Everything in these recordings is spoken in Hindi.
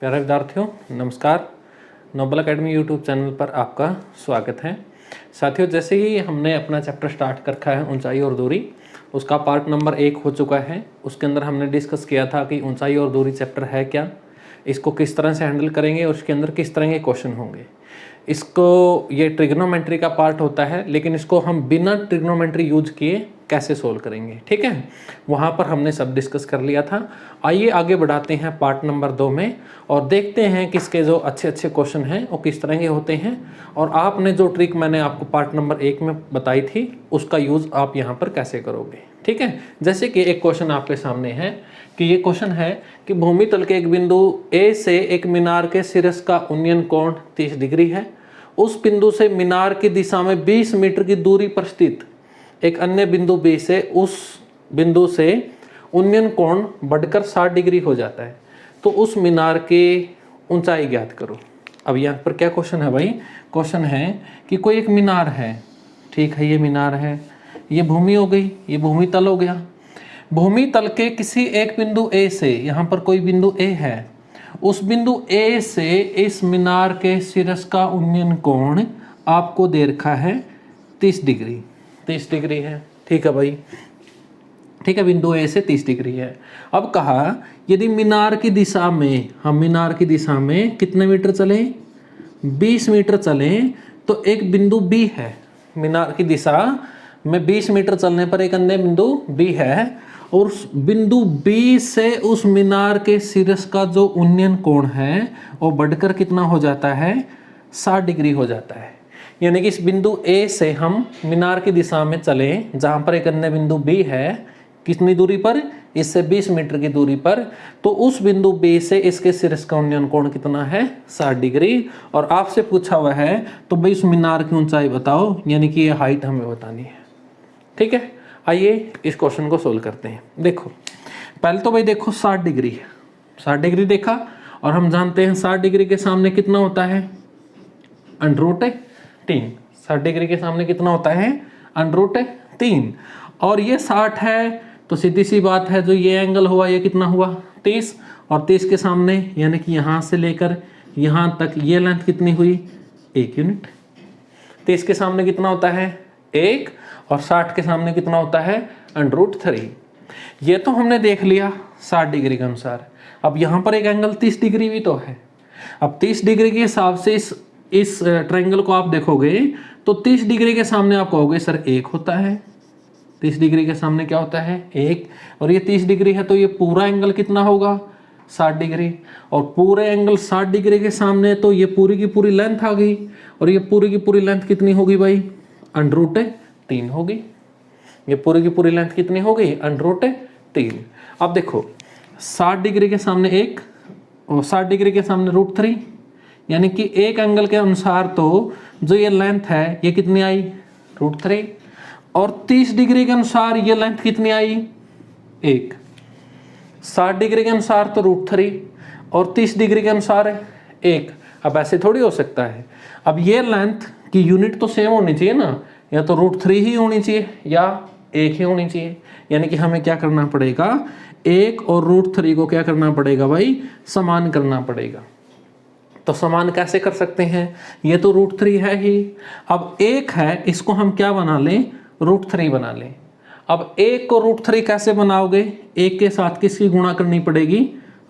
प्यारे विद्यार्थियों नमस्कार। नोबल एकेडमी यूट्यूब चैनल पर आपका स्वागत है। साथियों, जैसे ही हमने अपना चैप्टर स्टार्ट कर रखा है ऊंचाई और दूरी, उसका पार्ट नंबर 1 हो चुका है। उसके अंदर हमने डिस्कस किया था कि ऊंचाई और दूरी चैप्टर है क्या, इसको किस तरह से हैंडल करेंगे और उसके अंदर किस तरह के क्वेश्चन होंगे। इसको ये ट्रिग्नोमेट्री का पार्ट होता है, लेकिन इसको हम बिना ट्रिग्नोमेट्री यूज किए कैसे सोल्व करेंगे, ठीक है। वहाँ पर हमने सब डिस्कस कर लिया था। आइए आगे बढ़ाते हैं पार्ट नंबर 2 में और देखते हैं किसके जो अच्छे अच्छे क्वेश्चन हैं वो किस तरह के होते हैं, और आपने जो ट्रिक मैंने आपको पार्ट नंबर 1 में बताई थी उसका यूज़ आप यहाँ पर कैसे करोगे, ठीक है। जैसे कि एक क्वेश्चन आपके सामने है कि ये क्वेश्चन है कि भूमि तल के एक बिंदु ए से एक मीनार के शीर्ष का उन्नयन कोण 30 डिग्री है। उस बिंदु से मीनार की दिशा में 20 मीटर की दूरी पर स्थित एक अन्य बिंदु बी से उस बिंदु से उन्नयन कोण बढ़कर 60 डिग्री हो जाता है, तो उस मीनार की ऊंचाई ज्ञात करो। अब यहाँ पर क्या क्वेश्चन है भाई? क्वेश्चन है कि कोई एक मीनार है, ठीक है, ये मीनार है, ये भूमि हो गई, ये भूमि तल हो गया। भूमि तल के किसी एक बिंदु ए से, यहाँ पर कोई बिंदु ए है, उस बिंदु ए से इस मीनार के शीर्ष का उन्नयन कोण आपको दे रखा है 30 डिग्री। 30 डिग्री है, ठीक है भाई, ठीक है, बिंदु ए से 30 डिग्री है। अब कहा यदि मीनार की दिशा में, हम मीनार की दिशा में कितने मीटर चले, 20 मीटर चले, तो एक बिंदु बी है। मीनार की दिशा में 20 मीटर चलने पर एक अन्य बिंदु बी है, और उस बिंदु बी से उस मीनार के शीर्ष का जो उन्नयन कोण है वो बढ़कर कितना हो जाता है, 60 डिग्री हो जाता है। यानी कि इस बिंदु ए से हम मीनार की दिशा में चले जहाँ पर एक अन्य बिंदु बी है, कितनी दूरी पर, इससे 20 मीटर की दूरी पर, तो उस बिंदु बी से इसके शीर्ष का उन्नयन कोण कितना है, 60 डिग्री। और आपसे पूछा हुआ है तो भाई उस मीनार की ऊंचाई बताओ, यानी कि ये हाइट हमें बतानी है, ठीक है। आइए इस क्वेश्चन को सोल्व करते हैं। देखो पहले तो भाई देखो 60 डिग्री है, 60 डिग्री देखा, और हम जानते हैं 60 डिग्री के सामने कितना होता है, √3। 60 डिग्री के सामने कितना होता है, √3। और ये 60 है तो सीधी सी बात है, जो ये एंगल हुआ ये कितना हुआ, 30, और 30 के सामने यानी कि यहाँ से लेकर यहाँ तक ये लेंथ कितनी हुई, 1 यूनिट। 30 के सामने कितना होता है, 1, और 60 के सामने कितना होता है, √3। ये तो हमने देख लिया 60 डिग्री के अनुसार। अब यहाँ पर एक एंगल 30 डिग्री भी तो है। अब 30 डिग्री के हिसाब से इस ट्रायंगल को आप देखोगे तो 30 डिग्री के सामने आप कहोगे सर 1 होता है। 30 डिग्री के सामने क्या होता है, 1, और ये 30 डिग्री है तो ये पूरा एंगल कितना होगा, 60 डिग्री। और पूरे एंगल 60 डिग्री के सामने तो ये पूरी की पूरी लेंथ आ गई, और ये पूरी की पूरी लेंथ कितनी होगी भाई, √3 होगी। ये पूरी की पूरी लेंथ कितनी होगी, √3। अब देखो 60 डिग्री के सामने 1 और 60 डिग्री के सामने √3, यानी कि एक एंगल के अनुसार तो जो ये लेंथ है ये कितनी आई, √3, और 30 डिग्री के अनुसार ये लेंथ कितनी आई, 1। 60 डिग्री के अनुसार तो √3 और 30 डिग्री के अनुसार 1। अब ऐसे थोड़ी हो सकता है। अब ये लेंथ की यूनिट तो सेम होनी चाहिए ना, या तो √3 ही होनी चाहिए या 1 ही होनी चाहिए। यानी कि हमें क्या करना पड़ेगा, 1 और √3 को क्या करना पड़ेगा भाई, समान करना पड़ेगा। तो समान कैसे कर सकते हैं, ये तो √3 है ही। अब 1 है, इसको हम क्या बना लें, √3 बना लें। अब 1 को √3 कैसे बनाओगे, 1 के साथ किसकी गुणा करनी पड़ेगी,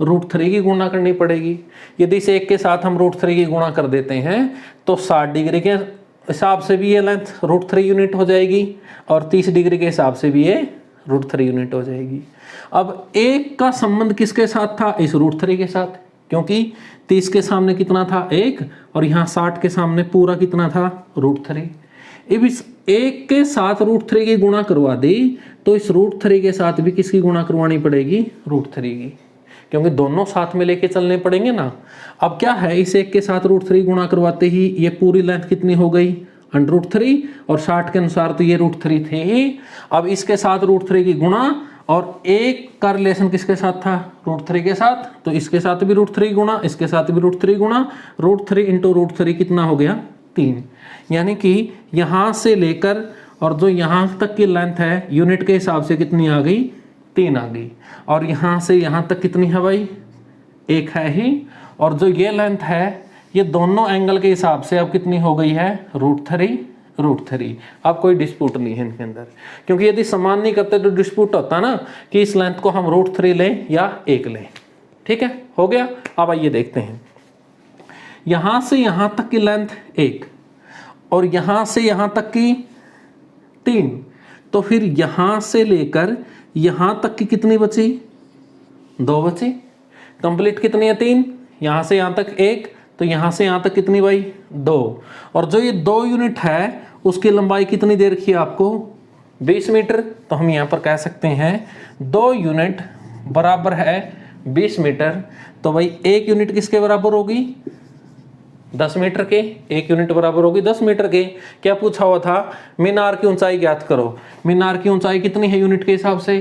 √3 की गुणा करनी पड़ेगी। यदि इस 1 के साथ हम √3 की गुणा कर देते हैं तो 60 डिग्री के हिसाब से भी ये लेंथ √3 यूनिट हो जाएगी, और 30 डिग्री के हिसाब से भी ये √3 यूनिट हो जाएगी। अब 1 का संबंध किसके साथ था, इस √3 के साथ, क्योंकि 30 के सामने कितना था, 1, और यहाँ 60 के सामने पूरा कितना था, √3। अब इस 1 के साथ √3 की गुणा करवा दी तो इस √3 के साथ भी किसकी गुणा करवानी पड़ेगी, √3 की, क्योंकि दोनों साथ में लेके चलने पड़ेंगे ना। अब क्या है, इस 1 के साथ √3 गुणा करवाते ही ये पूरी लेंथ कितनी हो गई, √3, और 60 के अनुसार तो ये √3 थे ही। अब इसके साथ √3 की गुणा, और 1 का रिलेशन किसके साथ था, √3 के साथ, तो इसके साथ भी √3 गुणा, इसके साथ भी √3 गुणा, √3 × √3 कितना हो गया, 3। यानी कि यहाँ से लेकर और जो यहाँ तक की लेंथ है यूनिट के हिसाब से कितनी आ गई, 3 आ गई। और यहाँ से यहाँ तक कितनी है भाई, 1 है ही, और जो ये लेंथ है ये दोनों एंगल के हिसाब से अब कितनी हो गई है, √3। अब कोई डिस्प्यूट नहीं है इनके अंदर, क्योंकि यदि समान नहीं करते तो डिस्प्यूट होता ना कि इस लेंथ को हम √3 लें या 1 लें। ठीक है, हो गया। अब आइए देखते हैं, यहां से यहां तक की लेंथ 1 और यहां से यहां तक की 3, तो फिर यहां से लेकर यहां तक की कितनी बची, 2 बची। कंप्लीट कितनी है, 3। यहां से यहां तक 1, तो यहां से यहां तक कितनी भाई, 2। और जो ये 2 यूनिट है उसकी लंबाई कितनी दे रखी है आपको, 20 मीटर। तो हम यहां पर कह सकते हैं 2 यूनिट बराबर है 20 मीटर। तो भाई 1 यूनिट किसके बराबर होगी, 10 मीटर के। 1 यूनिट बराबर होगी 10 मीटर के। क्या पूछा हुआ था, मीनार की ऊंचाई ज्ञात करो। मीनार की ऊंचाई कितनी है यूनिट के हिसाब से,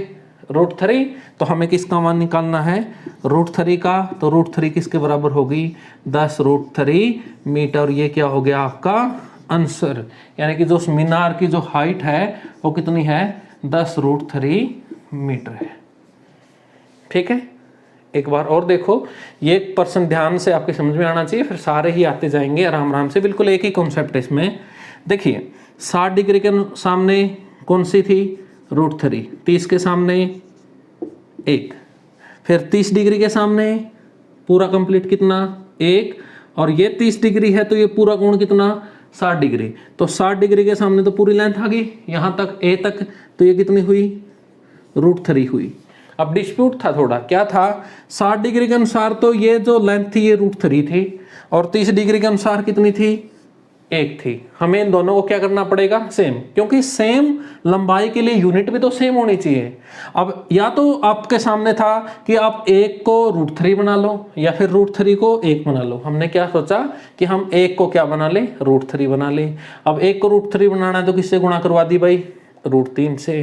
√3। तो हमें किसका मान निकालना है, √3 का। तो √3 किसके बराबर होगी, 10√3 मीटर। ये क्या हो गया आपका आंसर, यानी कि जो उस मीनार की जो हाइट है वो कितनी है, 10√3 मीटर है। ठीक है, एक बार और देखो, ये पर्सन ध्यान से आपके समझ में आना चाहिए, फिर सारे ही आते जाएंगे आराम आराम से। बिल्कुल एक ही कॉन्सेप्ट है इसमें। देखिए 60 डिग्री के सामने कौन सी थी, √3। 30 के सामने 1, फिर 30 डिग्री के सामने पूरा कंप्लीट कितना, 1। और ये 30 डिग्री है तो ये पूरा कोण कितना, 60 डिग्री। तो 60 डिग्री के सामने तो पूरी लेंथ आ गई यहां तक, A तक। तो ये कितनी हुई, √3 हुई। अब डिस्प्यूट था थोड़ा, क्या था, 60 डिग्री के अनुसार तो ये जो लेंथ थी ये √3 थी, और 30 डिग्री के अनुसार कितनी थी, 1 थी। हमें इन दोनों को क्या करना पड़ेगा, सेम, क्योंकि सेम लंबाई के लिए यूनिट भी तो सेम होनी चाहिए। अब या तो आपके सामने था कि आप 1 को √3 बना लो या फिर √3 को 1 बना लो। हमने क्या सोचा कि हम 1 को क्या बना ले, √3 बना ले। अब 1 को √3 बनाना है तो किससे गुणा करवा दी भाई, √3 से।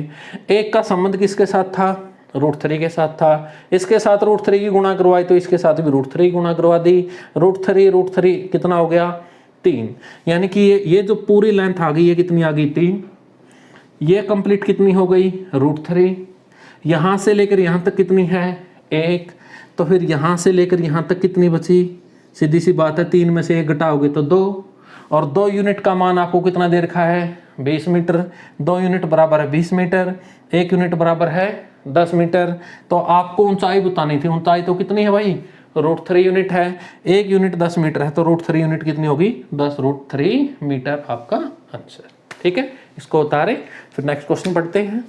1 का संबंध किसके साथ था, √3 के साथ था। इसके साथ √3 की गुणा करवाई तो इसके साथ भी √3 गुणा करवा दी। √3 कितना हो गया, 3। यानी कि ये जो पूरी लेंथ आ गई, ये कितनी आ गई, 3। ये कंप्लीट कितनी हो गई, √3। यहां से लेकर यहां तक कितनी है, 1। तो फिर यहां से लेकर यहां तक कितनी बची, सीधी सी बात है 3 में से 1 घटाओगे तो 2। और 2 यूनिट का मान आपको कितना दे रखा है, 20 मीटर। 2 यूनिट बराबर है 20 मीटर, 1 यूनिट बराबर है 10 मीटर। तो आपको ऊंचाई बतानी थी, ऊंचाई तो कितनी है भाई, √3 यूनिट है। 1 यूनिट 10 मीटर है तो √3 यूनिट कितनी होगी, 10√3 मीटर आपका आंसर। ठीक है, इसको उतारे, फिर नेक्स्ट क्वेश्चन पढ़ते हैं।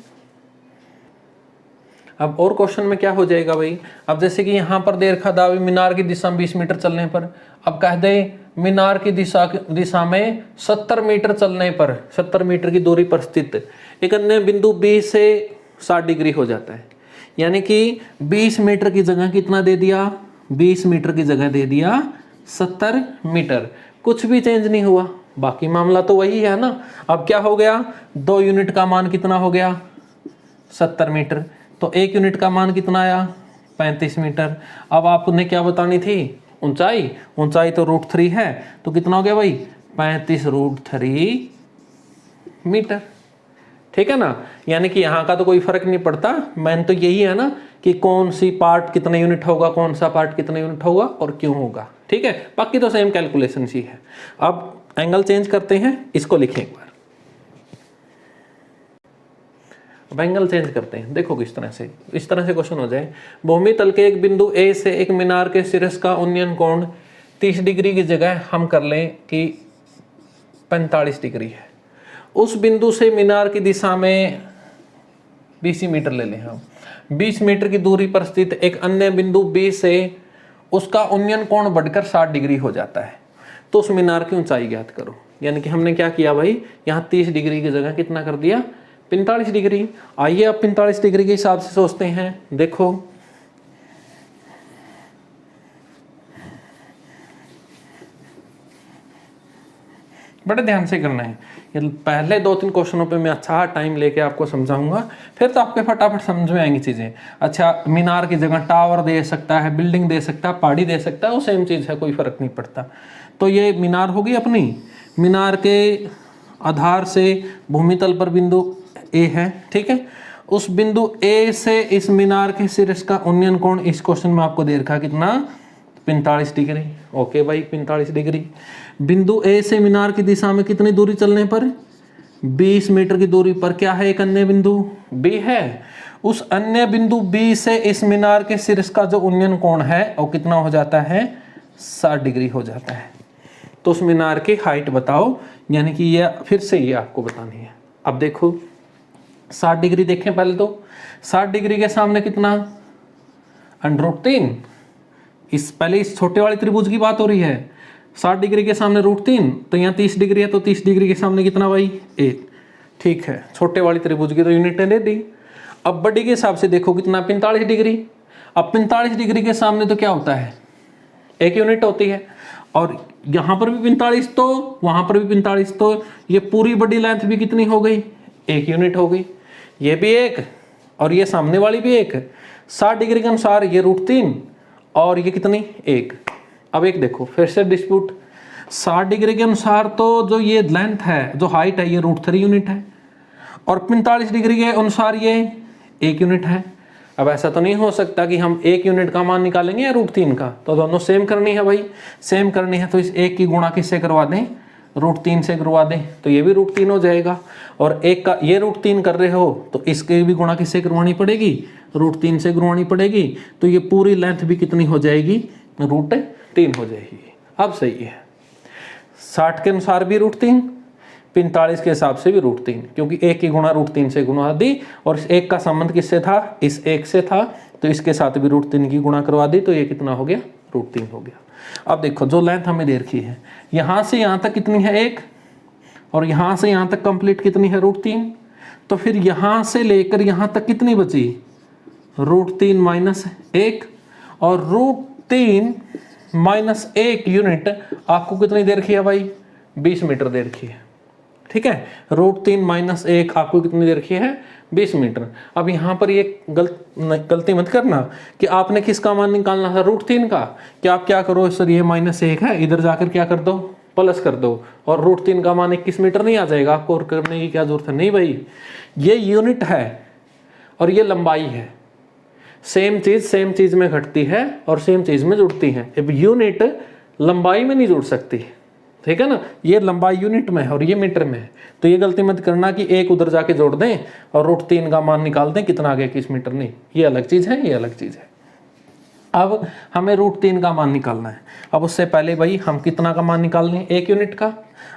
अब और क्वेश्चन में क्या हो जाएगा भाई, अब जैसे कि यहां पर दे रखा था मीनार की दिशा में 20 मीटर चलने पर, अब कह दे मीनार की दिशा में 70 मीटर चलने पर, 70 मीटर की दूरी पर स्थित एक अन्य बिंदु B से 60 डिग्री हो जाता है। यानी कि 20 मीटर की जगह कितना दे दिया, 20 मीटर की जगह दे दिया 70 मीटर। कुछ भी चेंज नहीं हुआ, बाकी मामला तो वही है ना। अब क्या हो गया, 2 यूनिट का मान कितना हो गया, 70 मीटर। तो 1 यूनिट का मान कितना आया, 35 मीटर। अब आपने क्या बतानी थी, ऊंचाई। ऊंचाई तो √3 है, तो कितना हो गया भाई, 35√3 मीटर। ठीक है ना, यानी कि यहाँ का तो कोई फर्क नहीं पड़ता। मैन तो यही है ना कि कौन सी पार्ट कितने यूनिट होगा, कौन सा पार्ट कितने यूनिट होगा और क्यों होगा। ठीक है, बाकी तो सेम कैलकुलेशन ही है। अब एंगल चेंज करते हैं, इसको लिखें एक बार। अब एंगल चेंज करते हैं, देखो किस तरह से, इस तरह से क्वेश्चन हो जाए। भूमि तल के एक बिंदु A से एक मीनार के शीर्ष का उन्नयन कोण 30 डिग्री की जगह हम कर लें कि 45 डिग्री है। उस बिंदु से मीनार की दिशा में 20 मीटर ले लें हम। 20 मीटर की दूरी पर स्थित एक अन्य बिंदु B से उसका उन्नयन कोण बढ़कर 60 डिग्री हो जाता है, तो उस मीनार की ऊंचाई ज्ञात करो। यानी कि हमने क्या किया भाई, यहाँ 30 डिग्री की जगह कितना कर दिया, 45 डिग्री। आइए अब 45 डिग्री के हिसाब से सोचते हैं। देखो बड़े ध्यान से करना है, ये पहले 2-3 क्वेश्चनों पे मैं अच्छा टाइम लेके आपको समझाऊंगा, फिर तो आपके फटाफट समझ में आएंगी चीजें। अच्छा, मीनार की जगह टावर दे सकता है, बिल्डिंग दे सकता है, पहाड़ी दे सकता है, वो सेम चीज है, कोई फर्क नहीं पड़ता। तो ये मीनार होगी अपनी, मीनार के आधार से भूमि तल पर बिंदु A है। ठीक है, उस बिंदु A से इस मीनार के शीर्ष का उन्नयन कोण इस क्वेश्चन में आपको दे रखा कितना, 45 डिग्री। ओके भाई 45 डिग्री। बिंदु ए से मीनार की दिशा में कितनी दूरी चलने पर? 20 मीटर की दूरी पर क्या है? एक अन्य बिंदु बी है। उस अन्य बिंदु बी से इस मीनार के शीर्ष का जो उन्नयन कोण है वो कितना हो जाता है? 60 डिग्री हो जाता है। तो उस मीनार की हाइट बताओ, यानी कि ये फिर से ये आपको बतानी है। अब देखो 60 डिग्री देखें पहले तो। 60 डिग्री के सामने कितना? √3। पहले इस छोटे वाले त्रिभुज की बात हो रही है। 60 डिग्री के सामने √3, तो यहाँ 30 डिग्री है, तो 30 डिग्री के सामने कितना भाई? 1। ठीक है, छोटे वाली त्रिभुज की तो यूनिटें दे दी। अब बड़ी के हिसाब से देखो कितना? 45 डिग्री। अब 45 डिग्री के सामने तो क्या होता है? 1 यूनिट होती है। और यहाँ पर भी 45, तो वहाँ पर भी 45, तो ये पूरी बड़ी लेंथ भी कितनी हो गई? 1 यूनिट हो गई। ये भी 1 और ये सामने वाली भी 1। 60 डिग्री के अनुसार ये √3 और ये कितनी? 1। अब एक देखो फिर से डिस्प्यूट। 60 डिग्री के अनुसार तो जो ये लेंथ है, जो हाइट है, ये √3 यूनिट है, और 45 डिग्री के अनुसार ये 1 यूनिट है। अब ऐसा तो नहीं हो सकता कि हम 1 यूनिट का मान निकालेंगे या √3 का, तो दोनों सेम करनी है भाई। सेम करनी है तो इस 1 की गुणा किससे करवा दें? √3 से करवा दें, तो ये भी √3 हो जाएगा। और 1 का ये √3 कर रहे हो तो इसके भी गुणा किससे करवानी पड़ेगी? √3 से करवानी पड़ेगी। तो ये पूरी लेंथ भी कितनी हो जाएगी? √3 हो जाएगी। अब सही है, 60 के अनुसार भी √3, 45 के हिसाब से भी √3, क्योंकि 1 की गुणा √3 से गुणा दी, और इस 1 का संबंध किससे था? इस 1 से था, तो इसके साथ भी √3 की गुणा करवा दी, तो ये कितना हो गया? √3 हो गया। अब देखो जो लेंथ हमें दे रखी है, यहाँ से यहाँ तक कितनी है? 1, और यहाँ से यहाँ तक कंप्लीट कितनी है? √3। तो फिर यहाँ से लेकर यहाँ तक कितनी बची? √3 - 1, और √3 - 1 यूनिट आपको कितनी दे रखी है भाई? 20 मीटर दे रखी है। ठीक है, √3 - 1 आपको कितनी दे रखी है? 20 मीटर। अब यहाँ पर ये गलती मत करना कि आपने किसका मान निकालना था? √3 का। कि आप क्या करो सर, ये -1 है, इधर जाकर क्या कर दो? प्लस कर दो, और √3 का मान 21 मीटर नहीं आ जाएगा? आपको और करने की क्या जरूरत है? नहीं भाई, ये यूनिट है और ये लंबाई है। सेम चीज में घटती है और सेम चीज में जुड़ती है। अब यूनिट लंबाई में नहीं जुड़ सकती, ठीक है ना? ये लंबाई यूनिट में है और ये मीटर में है। तो ये गलती मत करना कि 1 उधर जाके जोड़ दें और √3 का मान निकाल दें कितना आ गया? 21 मीटर। नहीं, ये अलग चीज है, ये अलग चीज है। अब हमें √3 का मान निकालना है। अब उससे पहले भाई हम कितना का मान निकाल लें? 1 यूनिट का।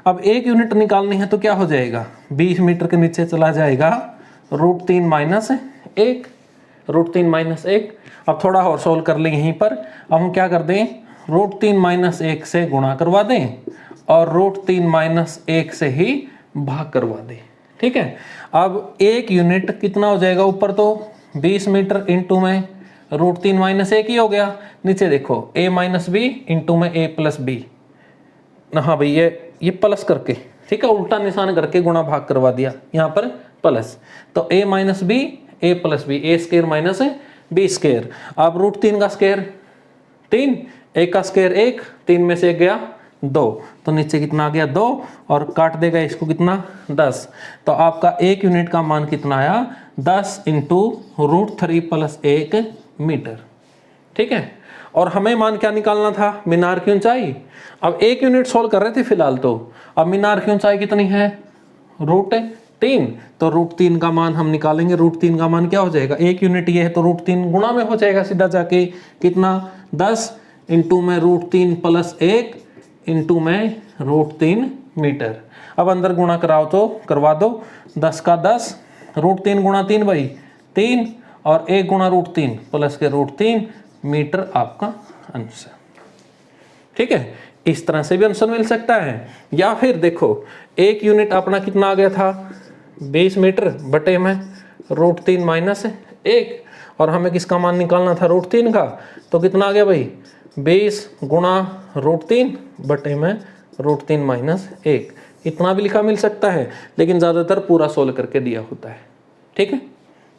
अब 1 यूनिट निकालनी है तो क्या हो जाएगा? 20 मीटर के नीचे चला जाएगा √3 - 1, √3 - 1। अब थोड़ा और सोल्व कर लें यहीं पर। अब हम क्या कर दें? √3 - 1 से गुणा करवा दें और √3 - 1 से ही भाग करवा दें। ठीक है, अब 1 यूनिट कितना हो जाएगा? ऊपर तो 20 मीटर इंटू में √3 - 1 ही हो गया। नीचे देखो a - b इंटू में a + b। हाँ भाई, ये प्लस करके, ठीक है, उल्टा निशान करके गुणा भाग करवा दिया, यहाँ पर प्लस। तो a - b a + b, a² - b²। अब √3 का स्क्वायर 3, 1 का स्क्वायर 1, 3 में से 1 गया 2, तो नीचे कितना आ गया? 2, और काट देगा इसको कितना? 10। तो आपका 1 यूनिट का मान कितना आया? 10 इंटू √3 + 1 मीटर। ठीक है, और हमें मान क्या निकालना था? मीनार की ऊंचाई। अब 1 यूनिट सोल्व कर रहे थे फिलहाल तो। अब मीनार की ऊंचाई कितनी है? √3। तो √3 का मान हम निकालेंगे। √3 का मान क्या हो जाएगा? 1 यूनिट ये है तो √3 गुणा में हो जाएगा सीधा जाके। कितना? 10 इंटू में √3 + 1 इंटू में √3 मीटर। अब अंदर गुणा कराओ तो करवा दो। 10 का 10, √3 गुणा 3 भाई 3, और 1 गुणा √3 प्लस के √3 मीटर आपका आंसर। ठीक है, इस तरह से भी आंसर मिल सकता है। या फिर देखो 1 यूनिट अपना कितना आ गया था? 20 मीटर बटे में √3 - 1, और हमें किसका मान निकालना था? √3 का। तो कितना आ गया भाई? 20 गुणा √3 बटे में √3 - 1। इतना भी लिखा मिल सकता है, लेकिन ज़्यादातर पूरा सोल्व करके दिया होता है। ठीक है,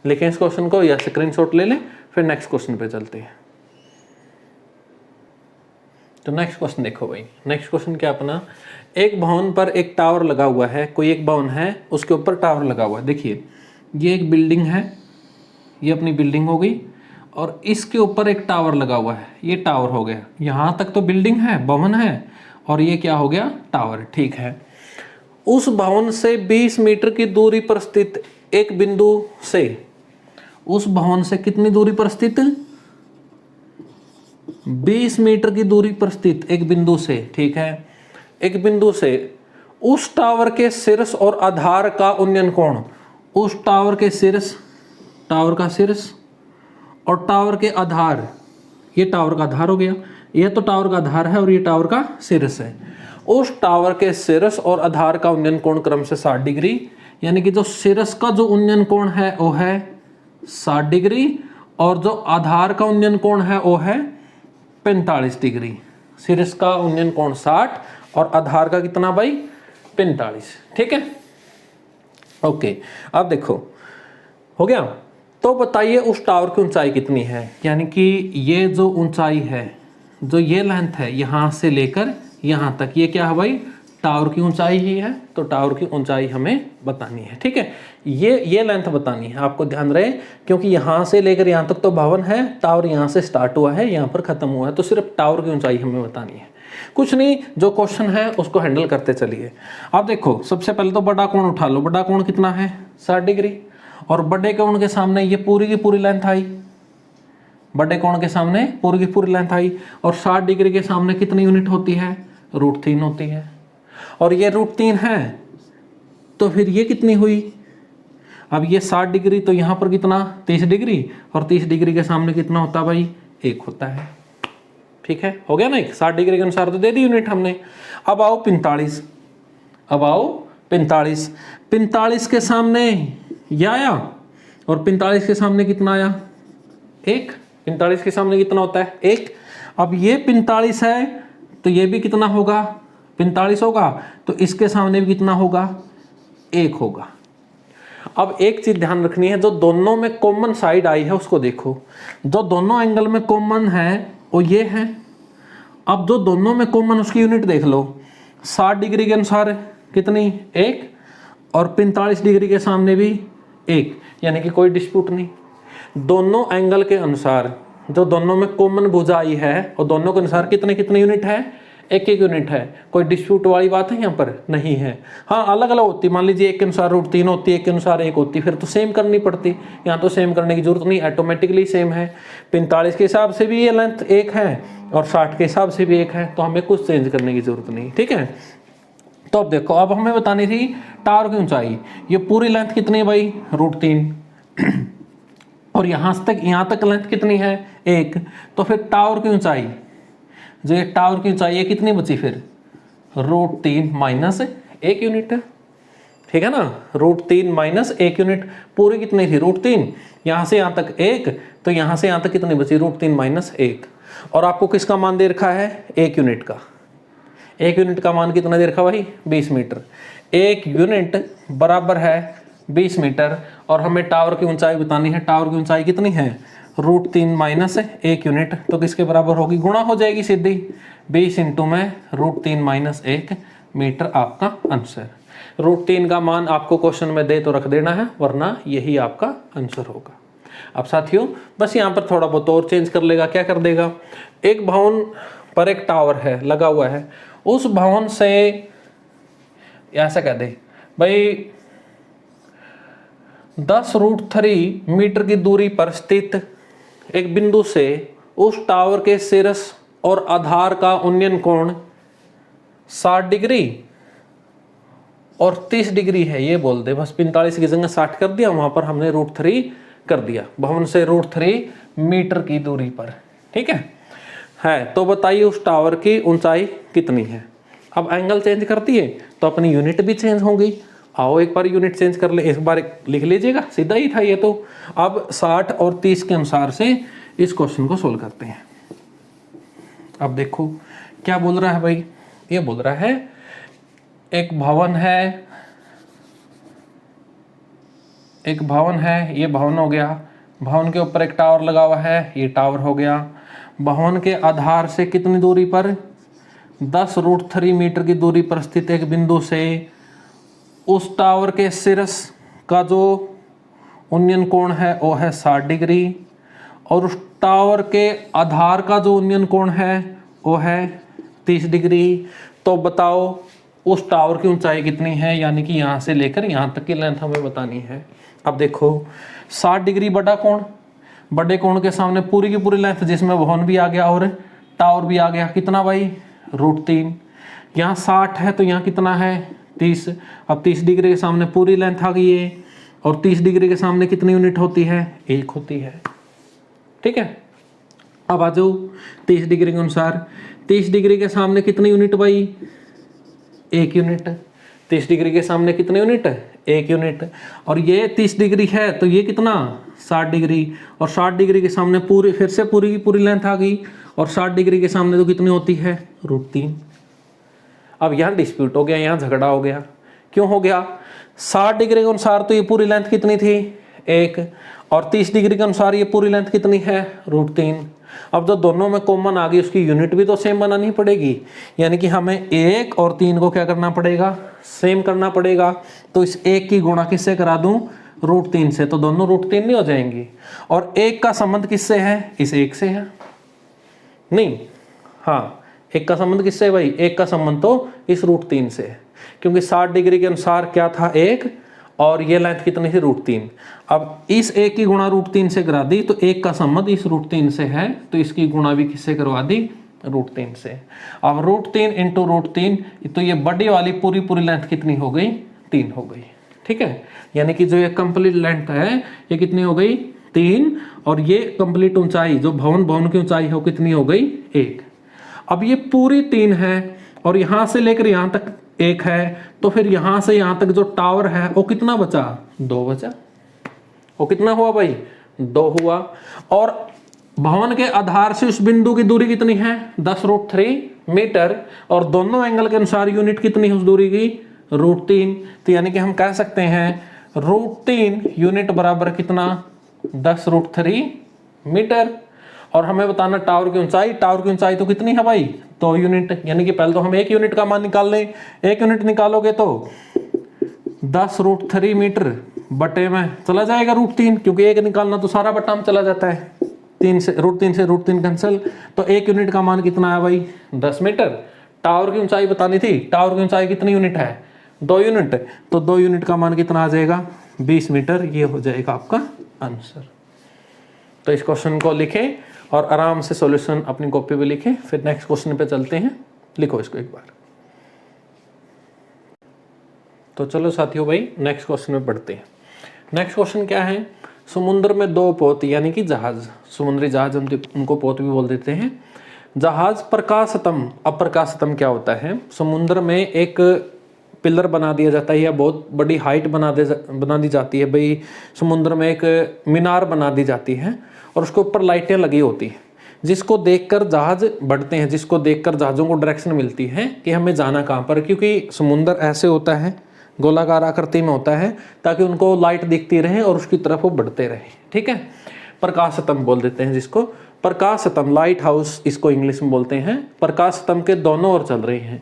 लेकिन इस क्वेश्चन को या स्क्रीनशॉट ले लें, फिर नेक्स्ट क्वेश्चन पे चलते हैं। तो नेक्स्ट क्वेश्चन देखो भाई। नेक्स्ट क्वेश्चन क्या अपना? एक भवन पर एक टावर लगा हुआ है। कोई एक भवन है, उसके ऊपर टावर लगा हुआ है। देखिए, ये एक बिल्डिंग है, ये अपनी बिल्डिंग हो गई, और इसके ऊपर एक टावर लगा हुआ है, ये टावर हो गया। यहाँ तक तो बिल्डिंग है, भवन है, और ये क्या हो गया, टावर। ठीक है, उस भवन से 20 मीटर की दूरी पर स्थित एक बिंदु से, उस भवन से कितनी दूरी पर स्थित, 20 मीटर की दूरी पर स्थित एक बिंदु से, ठीक है, एक बिंदु से उस टावर के शीर्ष और आधार का उन्नयन कोण, उस टावर के शीर्ष, टावर का शीर्ष और टावर के आधार, ये टावर का आधार हो गया, ये तो टावर का आधार है और ये टावर का शीर्ष है, उस टावर के शीर्ष और आधार का उन्नयन कोण क्रम से 60 डिग्री, यानी कि जो शीर्ष का जो उन्नयन कोण है वो है 60 डिग्री और जो आधार का उन्नयन कोण है वो है 45 डिग्री। शीर्ष का उन्नयन कोण 60 और आधार का कितना भाई, 45। ठीक है, ओके। अब देखो हो गया। तो बताइए उस टावर की ऊंचाई कितनी है, यानी कि ये जो ऊंचाई है, जो ये लेंथ है यहाँ से लेकर यहाँ तक, ये क्या है भाई, टावर की ऊंचाई ही है। तो टावर की ऊंचाई हमें बतानी है। ठीक है, ये लेंथ बतानी है, आपको ध्यान रहे, क्योंकि यहाँ से लेकर यहाँ तक तो भवन है, टावर यहाँ से स्टार्ट हुआ है, यहाँ पर खत्म हुआ है, तो सिर्फ टावर की ऊंचाई हमें बतानी है। कुछ नहीं, जो क्वेश्चन है उसको हैंडल करते चलिए। अब देखो, सबसे पहले तो बड़ा कोण उठा लो। बड़ा कोण कितना है, 60 डिग्री, और बड़े कोण के सामने ये पूरी की पूरी लेंथ आई, बड़े कोण के सामने पूरी की पूरी लेंथ आई, और 60 डिग्री के सामने कितनी यूनिट होती है, √3 होती है, और ये √3 है, तो फिर ये कितनी हुई, अब ये 60 डिग्री, तो यहाँ पर कितना 30 डिग्री, और 30 डिग्री के सामने कितना होता है भाई, 1 होता है। ठीक है, हो गया ना, 60 डिग्री के अनुसार तो दे दी यूनिट हमने। अब आओ 45, अब आओ 45, 45 के सामने ये आया, और 45 के सामने कितना आया, 1, 45 के सामने कितना होता है, 1। अब ये 45 है, तो ये भी कितना होगा, 45 होगा, तो इसके सामने भी कितना होगा, 1 होगा। अब एक चीज ध्यान रखनी है, जो दोनों में कॉमन साइड आई है उसको देखो, जो दोनों एंगल में कॉमन है वो ये है। अब जो दोनों में कॉमन, उसकी यूनिट देख लो, 60 डिग्री के अनुसार कितनी, 1, और 45 डिग्री के सामने भी 1, यानी कि कोई डिस्प्यूट नहीं। दोनों एंगल के अनुसार जो दोनों में कॉमन भुजा आई है, और दोनों के अनुसार कितने कितने यूनिट है, 1-1 यूनिट है। कोई डिस्प्यूट वाली बात है यहाँ पर, नहीं है। हाँ, अलग अलग होती, मान लीजिए एक के अनुसार √3 होती है, एक के अनुसार 1 होती, फिर तो सेम करनी पड़ती। यहाँ तो सेम करने की जरूरत नहीं, ऑटोमेटिकली सेम है। 45 के हिसाब से भी ये लेंथ 1 है, और 60 के हिसाब से भी 1 है, तो हमें कुछ चेंज करने की जरूरत नहीं। ठीक है, तो अब देखो, अब हमें बतानी थी टावर की ऊंचाई। ये पूरी लेंथ कितनी है भाई, √3, और यहाँ तक लेंथ कितनी है, 1। तो फिर टावर की ऊंचाई, जो ये टावर की ऊंचाई है कितनी बची फिर, √3 माइनस 1 यूनिट। ठीक है ना, √3 माइनस 1 यूनिट। पूरी कितनी थी, √3, यहाँ से यहाँ तक 1, तो यहाँ से यहाँ तक कितनी बची, √3 माइनस 1। और आपको किसका मान दे रखा है, 1 यूनिट का। 1 यूनिट का मान कितना दे रखा भाई, 20 मीटर। 1 यूनिट बराबर है 20 मीटर, और हमें टावर की ऊंचाई बतानी है। टावर की ऊंचाई कितनी है, √3 माइनस 1 यूनिट, तो किसके बराबर होगी, गुणा हो जाएगी सीधी, 20 इंटू में √3 माइनस 1 मीटर आपका आंसर। √3 का मान आपको क्वेश्चन में दे तो रख देना है, वरना यही आपका आंसर होगा। अब साथियों, बस यहाँ पर थोड़ा बहुत और चेंज कर लेगा। क्या कर देगा, एक भवन पर एक टावर है लगा हुआ है, उस भवन से ऐसा कह दे भाई 10 √3 मीटर की दूरी पर स्थित एक बिंदु से उस टावर के शीर्ष और आधार का उन्नयन कोण 60 डिग्री और 30 डिग्री है, ये बोल दे बस। 45 की जगह 60 कर दिया, वहां पर हमने √3 कर दिया, भवन से √3 मीटर की दूरी पर। ठीक है, तो बताइए उस टावर की ऊंचाई कितनी है। अब एंगल चेंज करती है तो अपनी यूनिट भी चेंज होंगी। आओ एक बार यूनिट चेंज कर ले, एक बार लिख लीजिएगा, सीधा ही था ये तो। अब 60 और 30 के अनुसार से इस क्वेश्चन को सोल्व करते हैं। अब देखो क्या बोल रहा है भाई, ये बोल रहा है एक भवन है, एक भवन है, ये भवन हो गया, भवन के ऊपर एक टावर लगा हुआ है, ये टावर हो गया। भवन के आधार से कितनी दूरी पर, 10 √3 मीटर की दूरी पर स्थित एक बिंदु से उस टावर के शीर्ष का जो उन्नयन कोण है वो है 60 डिग्री, और उस टावर के आधार का जो उन्नयन कोण है वो है 30 डिग्री। तो बताओ उस टावर की ऊंचाई कितनी है, यानी कि यहाँ से लेकर यहाँ तक की लेंथ हमें बतानी है। अब देखो 60 डिग्री बड़ा कोण, बड़े कोण के सामने पूरी की पूरी लेंथ जिसमें भवन भी आ गया और टावर भी आ गया, कितना भाई √3। यहाँ 60 है तो यहाँ कितना है 30। अब 30 डिग्री के सामने पूरी लेंथ आ गई है और 30 डिग्री के सामने कितनी यूनिट होती है 1 होती है। ठीक है, अब आ जाओ 30 डिग्री के अनुसार 30 डिग्री के सामने कितनी यूनिट भाई 1 यूनिट। 30 डिग्री के सामने कितनी यूनिट 1 यूनिट। और ये 30 डिग्री है तो ये कितना 60 डिग्री, और 60 डिग्री के सामने पूरी फिर से पूरी की पूरी लेंथ आ गई, और 60 डिग्री के सामने तो कितनी होती है √3। अब यहाँ डिस्प्यूट हो गया, यहाँ झगड़ा हो गया। क्यों हो गया? 60 डिग्री के अनुसार तो ये पूरी लेंथ कितनी थी 1, और 30 डिग्री के अनुसार ये पूरी लेंथ कितनी है √3। अब जो दोनों में कॉमन आ गई उसकी यूनिट भी तो सेम बनानी पड़ेगी, यानी कि हमें 1 और 3 को क्या करना पड़ेगा सेम करना पड़ेगा। तो इस 1 की गुणा किससे करा दूं √3 से, तो दोनों √3 नहीं हो जाएंगी। और 1 का संबंध किससे है इस 1 से है, नहीं हाँ 1 का संबंध किससे है भाई 1 का संबंध तो इस √3 से है, क्योंकि 60 डिग्री के अनुसार क्या था 1 और ये लेंथ कितनी थी √3। अब इस 1 की गुणा √3 से करा दी तो 1 का संबंध इस √3 से है, तो इसकी गुणा भी किससे करवा दी √3 से। अब √3 इंटू √3 तो ये बड़ी वाली पूरी पूरी लेंथ कितनी हो गई 3 हो गई। ठीक है, यानी कि जो ये कंप्लीट लेंथ है ये कितनी हो गई 3, और ये कंप्लीट ऊंचाई जो भवन की ऊंचाई हो कितनी हो गई 1। अब ये पूरी 3 है और यहां से लेकर यहां तक 1 है, तो फिर यहां से यहां तक जो टावर है वो कितना बचा 2 बचा। वो कितना हुआ भाई 2 हुआ। और भवन के आधार से उस बिंदु की दूरी कितनी है 10√3 मीटर, और दोनों एंगल के अनुसार यूनिट कितनी है उस दूरी की √3। तो यानी कि हम कह सकते हैं √3 यूनिट बराबर कितना 10√3 मीटर। और हमें बताना टावर की ऊंचाई, टावर की ऊंचाई तो कितनी है भाई 2 यूनिट, यानी कि पहले तो हम 1 यूनिट का मान निकाल लें। 1 यूनिट निकालोगे तो 10√3 मीटर बटे में चला जाएगा √3, क्योंकि 1 निकालना तो सारा बटा में चला जाता है, 3 से √3 कैंसिल। तो 1 यूनिट का मान कितना है भाई 10 मीटर। टावर की ऊंचाई बतानी थी, टावर की ऊंचाई कितनी यूनिट है 2 यूनिट, तो 2 यूनिट का मान कितना आ जाएगा 20 मीटर। ये हो जाएगा आपका आंसर। तो इस क्वेश्चन को लिखें और आराम से सॉल्यूशन अपनी कॉपी पे लिखें, फिर नेक्स्ट क्वेश्चन पे चलते हैं। लिखो इसको एक बार। तो चलो साथियों भाई नेक्स्ट क्वेश्चन में पढ़ते हैं। नेक्स्ट क्वेश्चन क्या है, समुद्र में 2 पोत यानी कि जहाज, समुद्री जहाज हम उनको पोत भी बोल देते हैं। जहाज प्रकाशतम, अब प्रकाशतम क्या होता है, समुद्र में एक पिलर बना दिया जाता है या बहुत बड़ी हाइट बना दी जाती है भाई, समुद्र में एक मीनार बना दी जाती है और उसके ऊपर लाइटें लगी होती हैं, जिसको देखकर जहाज बढ़ते हैं, जिसको देखकर जहाज़ों को डायरेक्शन मिलती है कि हमें जाना कहाँ पर, क्योंकि समुद्र ऐसे होता है गोलाकार आकृति में होता है ताकि उनको लाइट दिखती रहे और उसकी तरफ वो बढ़ते रहे। ठीक है, प्रकाशतम बोल देते हैं जिसको, प्रकाशतम लाइट हाउस इसको इंग्लिश में बोलते हैं। प्रकाशतम के दोनों ओर चल रहे हैं,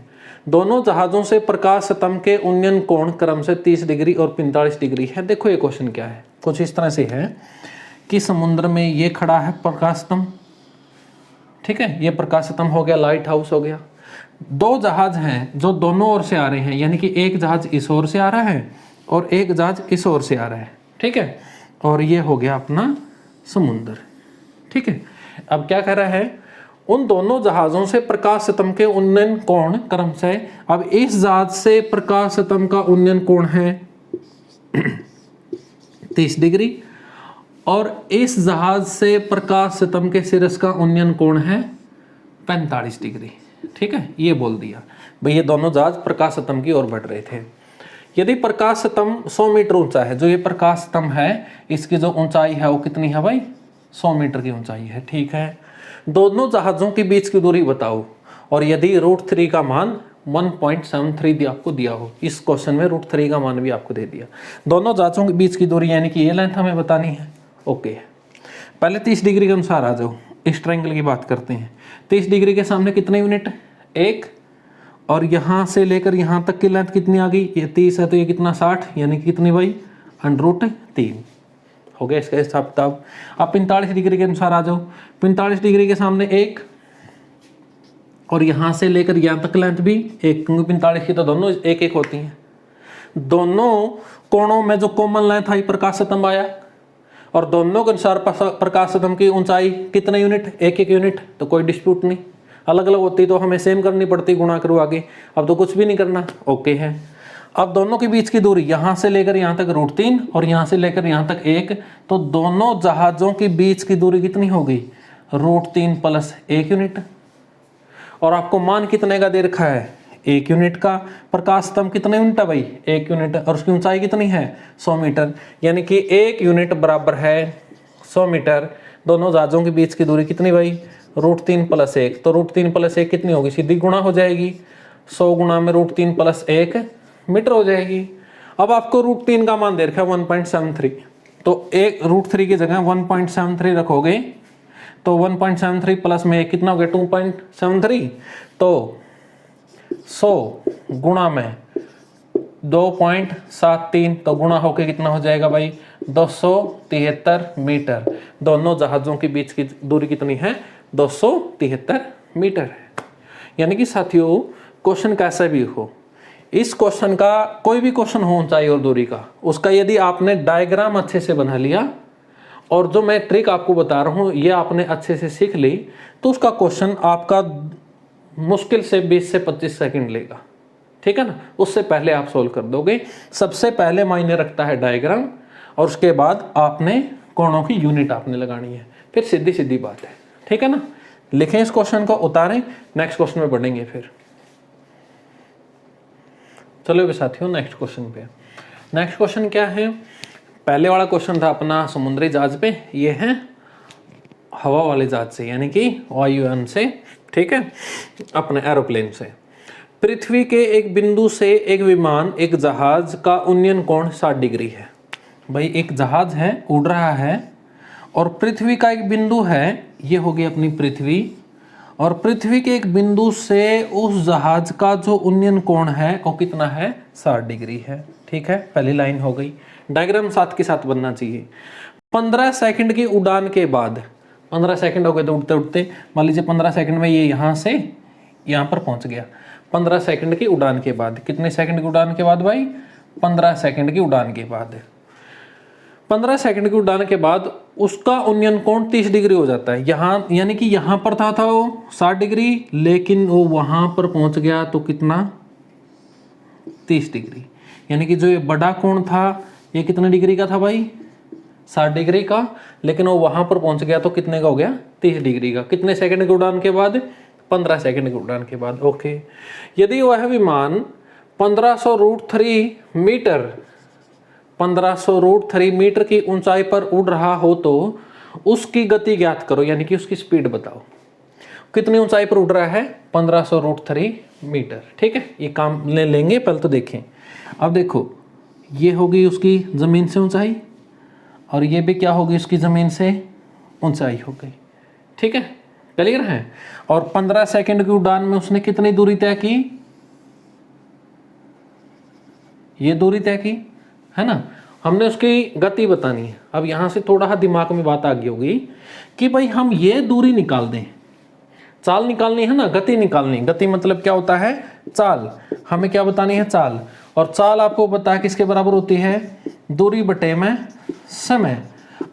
दोनों जहाजों से प्रकाशतम के उन्नयन कोण क्रम से 30 डिग्री और 45 डिग्री है। देखो ये क्वेश्चन क्या है, कुछ इस तरह से है कि समुद्र में ये खड़ा है प्रकाशतम, ठीक है, ये प्रकाशतम हो गया, लाइट हाउस हो गया। 2 जहाज हैं जो दोनों ओर से आ रहे हैं, यानी कि एक जहाज इस ओर से आ रहा है और एक जहाज इस ओर से आ रहा है। ठीक है, और ये हो गया अपना समुद्र। ठीक है, अब क्या कर रहा है, उन दोनों जहाजों से प्रकाशतम के उन्नयन कोण क्रम से, अब इस जहाज से प्रकाशतम का उन्नयन कोण है 30 डिग्री और इस जहाज से प्रकाशतम के शीर्ष का उन्नयन कोण है 45 डिग्री। ठीक है, ये बोल दिया भाई ये दोनों जहाज प्रकाशतम की ओर बढ़ रहे थे। यदि प्रकाशतम 100 मीटर ऊंचा है, जो ये प्रकाशतम है इसकी जो ऊंचाई है वो कितनी है भाई 100 मीटर की ऊंचाई है। ठीक है, दोनों जहाजों के बीच की दूरी बताओ, और यदि √3 का मान 1.73 आपको दिया हो, इस क्वेश्चन में √3 का मान भी आपको दे दिया। दोनों जहाजों के बीच की दूरी यानी कि ये लेंथ हमें बतानी है। ओके, पहले 30 डिग्री के अनुसार आ जाओ, इस ट्रायंगल की बात करते हैं। 30 डिग्री के सामने कितने यूनिट 1, और यहाँ से लेकर यहाँ तक की लेंथ कितनी आ गई, ये 30 है तो ये कितना 60, यानी कि कितनी भाई √3। हो गया इसका हिसाब किताब। अब 45 डिग्री के अनुसार आ जाओ। 45 डिग्री के सामने 1 और यहाँ से लेकर यहाँ तक लेंथ भी 1, क्योंकि 45 की तो दोनों 1 1 होती हैं। दोनों कोणों में जो कॉमन लेंथ आई प्रकाश स्तंभ आया, और दोनों के अनुसार प्रकाश स्तंभ की ऊंचाई कितने यूनिट, 1 1 यूनिट। तो कोई डिस्प्यूट नहीं, अलग अलग होती तो हमें सेम करनी पड़ती, गुणा करो आगे। अब तो कुछ भी नहीं करना, ओके है। अब दोनों के बीच की दूरी यहाँ से लेकर यहाँ तक √3 और यहाँ से लेकर यहाँ तक 1, तो दोनों जहाजों के बीच की दूरी कितनी हो गई, √3 + 1 यूनिट। और आपको मान कितने का दे रखा है, 1 यूनिट का। प्रकाश स्तंभ कितने यूनिट है भाई, 1 यूनिट, और उसकी ऊंचाई कितनी है, 100 मीटर। यानी कि 1 यूनिट बराबर है 100 मीटर। दोनों जहाजों के बीच की दूरी कितनी भाई, √3 + 1। तो √3 + 1 कितनी होगी, सीधी गुणा हो जाएगी, 100 गुणा में √3 + 1 मीटर हो जाएगी। अब आपको √3 का मान दे रखा है 1.73, तो एक √3 की जगह 1.73 रखोगे तो 1.73 प्लस में कितना हो गया, 2.73। तो 100 गुणा में 2.73, तो गुणा होके कितना हो जाएगा भाई, 273 मीटर। दोनों जहाजों के बीच की दूरी कितनी है, 273 मीटर है। यानी कि साथियों क्वेश्चन कैसा भी हो, इस क्वेश्चन का कोई भी क्वेश्चन हो ऊंचाई और दूरी का, उसका यदि आपने डायग्राम अच्छे से बना लिया और जो मैं ट्रिक आपको बता रहा हूं ये आपने अच्छे से सीख ली, तो उसका क्वेश्चन आपका मुश्किल से 20 से 25 सेकंड लेगा, ठीक है ना। उससे पहले आप सोल्व कर दोगे। सबसे पहले मायने रखता है डायग्राम, और उसके बाद आपने कोणों की यूनिट आपने लगानी है, फिर सीधी सीधी बात है, ठीक है ना। लिखें इस क्वेश्चन को, उतारें, नेक्स्ट क्वेश्चन में बढ़ेंगे फिर। चलो साथियों नेक्स्ट क्वेश्चन पे। नेक्स्ट क्वेश्चन क्या है, पहले वाला क्वेश्चन था अपना समुद्री जहाज पे, ये है हवा वाले जहाज से, यानी कि वायुयान से, ठीक है, अपने एरोप्लेन से। पृथ्वी के एक बिंदु से एक विमान, एक जहाज का उन्नयन कोण 60 डिग्री है। भाई एक जहाज है, उड़ रहा है, और पृथ्वी का एक बिंदु है, ये होगी अपनी पृथ्वी, और पृथ्वी के एक बिंदु से उस जहाज का जो उन्नयन कोण है वो कितना है, 60 डिग्री है, ठीक है। पहली लाइन हो गई, डायग्राम साथ के साथ बनना चाहिए। 15 सेकंड की उड़ान के बाद, 15 सेकंड हो गए तो उड़ते उड़ते, मान लीजिए 15 सेकंड में ये यहाँ से यहाँ पर पहुंच गया। 15 सेकंड की उड़ान के बाद, कितने सेकंड की उड़ान के बाद भाई, 15 सेकंड की उड़ान के बाद, 15 सेकंड की उड़ान के बाद उसका उन्नयन कोण 30 डिग्री हो जाता है। यहाँ यानी कि यहाँ पर था वो 60 डिग्री, लेकिन वो वहां पर पहुंच गया तो कितना, 30 डिग्री। यानी कि जो ये बड़ा कोण था ये कितने डिग्री का था भाई, 60 डिग्री का, लेकिन वो वहां पर पहुंच गया तो कितने का हो गया, 30 डिग्री का। कितने सेकंड की उड़ान के बाद, 15 सेकंड की उड़ान के बाद, ओके। यदि वह विमान 1500 √3 मीटर 1500 √3 मीटर की ऊंचाई पर उड़ रहा हो तो उसकी गति ज्ञात करो, यानी कि उसकी स्पीड बताओ। कितनी ऊंचाई पर उड़ रहा है, 1500 √3 मीटर, ठीक है। ये काम ले लेंगे, पहले तो देखें। अब देखो ये होगी उसकी जमीन से ऊंचाई, और ये भी क्या होगी उसकी जमीन से ऊंचाई हो गई, ठीक है, क्लियर है। और 15 सेकंड की उड़ान में उसने कितनी दूरी तय की, ये दूरी तय की है ना। हमने उसकी गति बतानी है। अब यहां से थोड़ा दिमाग में बात आ गई होगी कि भाई हम ये दूरी निकाल दें, चाल निकालनी है ना, गति निकालनी। गति मतलब क्या होता है, चाल। हमें क्या बतानी है, चाल। और चाल आपको पता है किसके बराबर होती है, दूरी बटे में समय।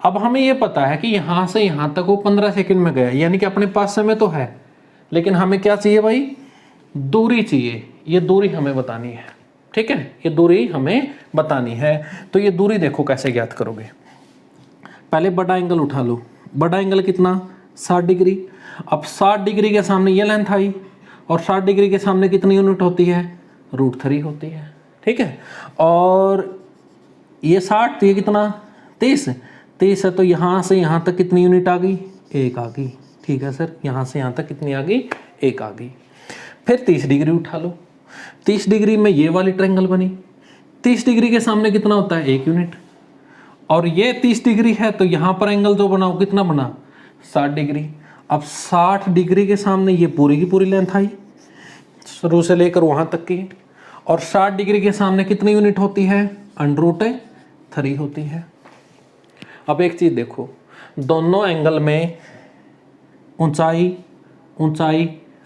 अब हमें ये पता है कि यहां से यहां तक वो 15 सेकंड में गया, यानी कि अपने पास समय तो है, लेकिन हमें क्या चाहिए भाई, दूरी चाहिए। ये दूरी हमें बतानी है, ठीक है, ये दूरी हमें बतानी है। तो ये दूरी देखो कैसे ज्ञात करोगे। पहले बड़ा एंगल उठा लो। बड़ा एंगल कितना, 60 डिग्री। अब 60 डिग्री के सामने ये लेंथ आई, और 60 डिग्री के सामने कितनी यूनिट होती है, √3 होती है, ठीक है। और ये 60 तो ये कितना, 30 है, तो यहाँ से यहाँ तक कितनी यूनिट आ गई, 1 आ गई, ठीक है सर। यहाँ से यहाँ तक कितनी आ गई, 1 आ गई। फिर 30 डिग्री उठा लो। 30 डिग्री में ये वाली ट्रायंगल बनी। 30 डिग्री के सामने कितना होता है, 1 यूनिट। और ये 30 डिग्री है तो यहाँ पर एंगल जो बना वो कितना बना, 60 डिग्री। अब 60 डिग्री के सामने ये पूरी की पूरी लेंथ आई, शुरू से लेकर वहां तक की। और 60 डिग्री के सामने कितनी यूनिट होती है, √3 होती है। अब एक चीज देखो, दोनों एंगल में ऊंचाई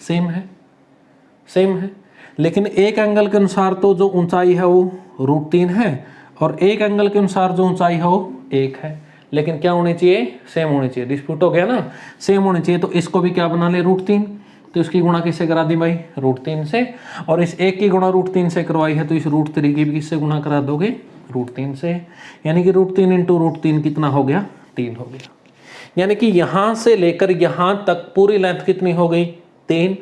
सेम है, लेकिन एक एंगल के अनुसार तो जो ऊंचाई है वो √3 है और एक एंगल के अनुसार जो ऊंचाई है वो 1 है। लेकिन क्या होनी चाहिए, सेम होनी चाहिए। डिस्प्यूट हो गया ना, सेम होनी चाहिए। तो इसको भी क्या बना ले, √3, तो इसकी गुणा किससे करा दी भाई, √3 से। और इस एक की गुणा √3 से करवाई है तो इस √3 की भी किससे गुणा करा दोगे, √3 से। यानी कि √3 इंटू √3 कितना हो गया, 3 हो गया। यानी कि यहां से लेकर यहां तक पूरी लेंथ कितनी हो गई, 3,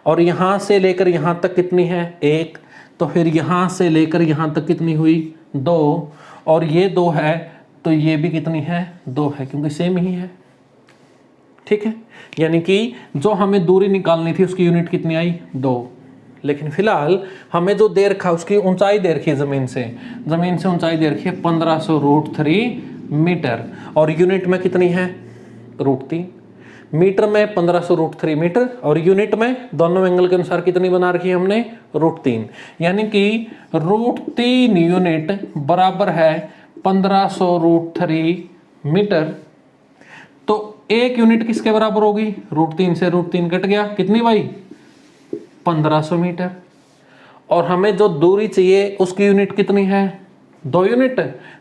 और यहां से लेकर यहां तक कितनी है, 1। तो फिर यहां से लेकर यहां तक कितनी हुई, 2, और ये 2 है तो ये भी कितनी है, 2 है, क्योंकि सेम ही है। ठीक है, यानी कि जो हमें दूरी निकालनी थी उसकी यूनिट कितनी आई, 2। लेकिन फिलहाल हमें जो दे रखा उसकी ऊंचाई दे रखी है, जमीन से ऊंचाई दे रखी है 1500 √3 मीटर, और यूनिट में कितनी है, √3। मीटर में 1500 √3 मीटर, और यूनिट में दोनों एंगल के अनुसार कितनी बना रखी है हमने, √3। यानी कि √3 यूनिट बराबर है 1500 √3 मीटर। तो एक यूनिट किसके बराबर होगी, √3 से √3 कट गया, कितनी भाई, 1500 मीटर। और हमें जो दूरी चाहिए उसकी यूनिट कितनी है, 2 यूनिट।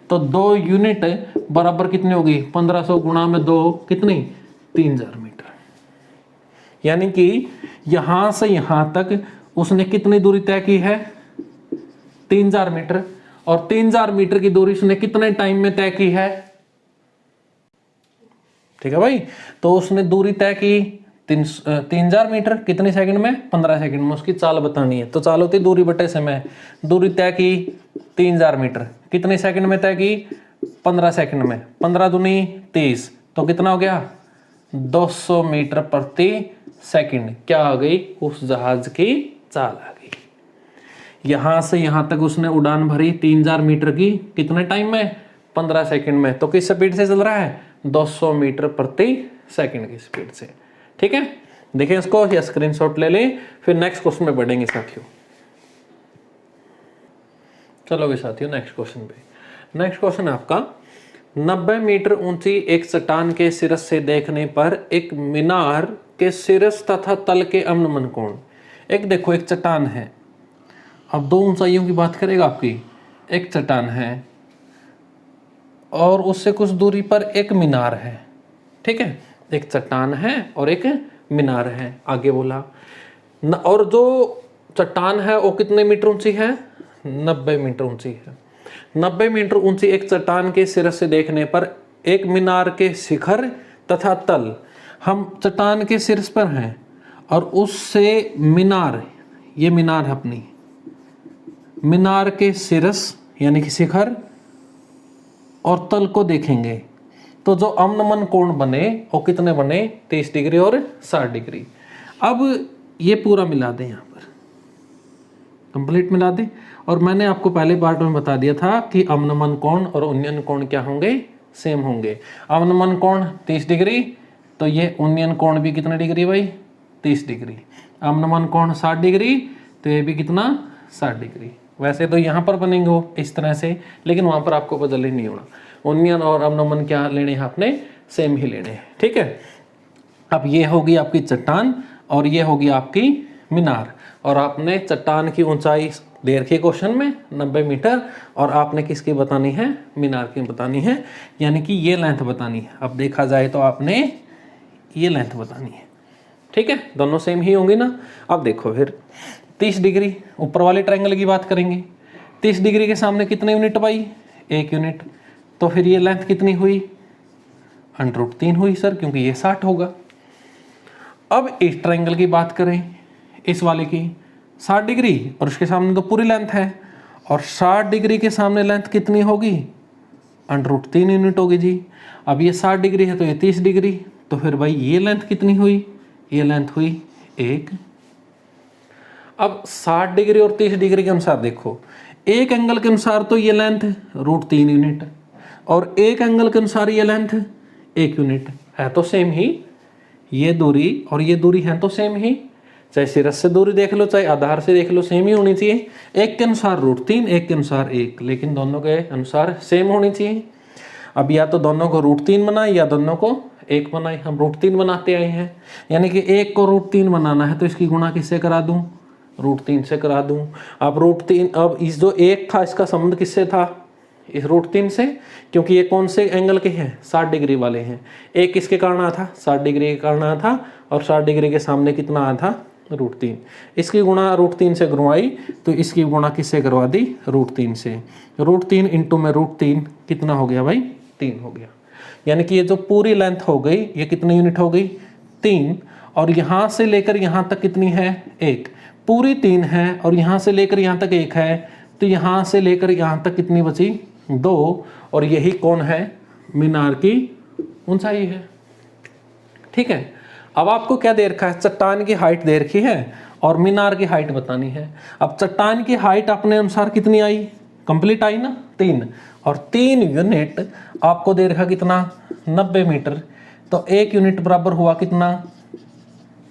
तो 2 यूनिट बराबर कितनी होगी, 1500 गुणा में 2 कितनी, 3000 मीटर। यानी कि यहां से यहां तक उसने कितनी दूरी तय की है, 3000 मीटर। और 3000 मीटर की दूरी उसने कितने टाइम में तय की है, ठीक है भाई। तो उसने दूरी तय की 3000 मीटर कितने सेकंड में, 15 सेकंड में। उसकी चाल बतानी है, तो चाल होती दूरी बटे समय। दूरी तय की 3000 मीटर कितने सेकंड में तय की, 15 सेकंड में। 15 दूनी 30, तो कितना हो गया, 200 मीटर प्रति सेकंड। क्या आ गई, उस जहाज की चाल आ गई। यहां से यहां तक उसने उड़ान भरी 3000 मीटर की कितने टाइम में, 15 सेकंड में। तो किस स्पीड से चल रहा है, 200 मीटर प्रति सेकंड की स्पीड से। ठीक है, देखें इसको, या स्क्रीनशॉट ले लें, फिर नेक्स्ट क्वेश्चन में बढ़ेंगे साथियों। चलो भी साथियों नेक्स्ट क्वेश्चन पे। नेक्स्ट क्वेश्चन है आपका, 90 मीटर ऊंची एक चट्टान के सिरस से देखने पर एक मीनार के सिरस तथा तल के अवनमन कोण। एक देखो, एक चट्टान है, अब 2 ऊंचाइयों की बात करेगा आपकी। एक चट्टान है और उससे कुछ दूरी पर एक मीनार है। ठीक है, एक चट्टान है और एक मीनार है, आगे बोला। और जो चट्टान है वो कितने मीटर ऊंची है, 90 मीटर ऊंची है। 90 मीटर ऊंची एक चट्टान के सिर से देखने पर एक मीनार के शिखर तथा तल, हम चट्टान के शीर्ष पर हैं और उससे मीनार, ये मीनार है अपनी, मीनार के शीर्ष यानी कि शिखर और तल को देखेंगे, तो जो अवनमन कोण बने वो कितने बने, 30 डिग्री और 60 डिग्री। अब ये पूरा मिला दें, यहाँ पर कंप्लीट मिला दें। और मैंने आपको पहले पार्ट में बता दिया था कि अवनमन कोण और उन्नयन कोण क्या होंगे, सेम होंगे। अवनमन कोण 30 डिग्री, तो ये उन्नयन कोण भी कितने डिग्री भाई, 30 डिग्री। अवनमन कोण 60 डिग्री, तो ये भी कितना, 60 डिग्री। वैसे तो यहाँ पर बनेंगे वो इस तरह से, लेकिन वहाँ पर आपको बदल ही नहीं होना। उन्नयन और अवनमन क्या लेने हैं आपने, सेम ही लेने हैं। ठीक है, अब ये होगी आपकी चट्टान और ये होगी आपकी मीनार, और आपने चट्टान की ऊंचाई दे रखी है क्वेश्चन में 90 मीटर, और आपने किसकी बतानी है, मीनार की बतानी है, यानी कि ये लेंथ बतानी है। अब देखा जाए तो आपने ये लेंथ बतानी है। ठीक है, दोनों सेम ही होंगी ना। अब देखो फिर 30 डिग्री, ऊपर वाले ट्रायंगल की बात करेंगे। 30 डिग्री के सामने कितने यूनिट पाई, 1 यूनिट। तो फिर ये लेंथ कितनी हुई, √3 हुई सर, क्योंकि ये 60 होगा। अब इस ट्रायंगल की बात करें, इस वाले की 60 डिग्री, और उसके सामने तो पूरी लेंथ है, और 60 डिग्री के सामने लेंथ कितनी होगी, √3 यूनिट होगी जी। अब ये 60 डिग्री है तो ये 30 डिग्री, तो फिर भाई ये लेंथ कितनी हुई, ये लेंथ हुई 1। अब 60 डिग्री और 30 डिग्री के अनुसार देखो, एक एंगल के अनुसार तो ये लेंथ √3 यूनिट, और एक एंगल के अनुसार ये लेंथ 1 यूनिट है, तो सेम ही। ये दूरी और ये दूरी है तो सेम ही, चाहे शीर्ष से दूरी देख लो चाहे आधार से देख लो, सेम ही होनी चाहिए। एक के अनुसार √3, एक के अनुसार 1, लेकिन दोनों के अनुसार सेम होनी चाहिए। अब या तो दोनों को √3 बनाए या दोनों को 1 बनाए। हम √3 बनाते आए हैं, यानी कि 1 को √3 बनाना है तो इसकी गुणा किससे करा दूं? √3 से करा दूं। अब √3, अब इस जो 1 था इसका संबंध किससे था? इस √3 से, क्योंकि ये कौन से एंगल के हैं? 60 डिग्री वाले हैं। 1 किसके कारण आया था? 60 डिग्री के कारण आया था, और 60 डिग्री के सामने कितना आया था? √3। इसकी गुणा √3 से करवाई तो इसकी गुणा किससे करवा दी? √3 से। √3 इंटू में √3 कितना हो गया भाई? 3 हो गया। यानी कि ये जो पूरी लेंथ हो गई ये कितनी यूनिट हो गई? 3। और यहाँ से लेकर यहाँ तक कितनी है? 1। पूरी 3 है और यहाँ से लेकर यहाँ तक 1 है, तो यहाँ से लेकर यहाँ तक कितनी बची? 2। और यही कौन है? मीनार की ऊंचाई है। ठीक है। अब आपको क्या दे रखा है? चट्टान की हाइट दे रखी है और मीनार की हाइट बतानी है। अब चट्टान की हाइट अपने अनुसार कितनी आई? कंप्लीट आई ना, 3। और 3 यूनिट आपको दे रखा कितना? 90 मीटर। तो 1 यूनिट बराबर हुआ कितना?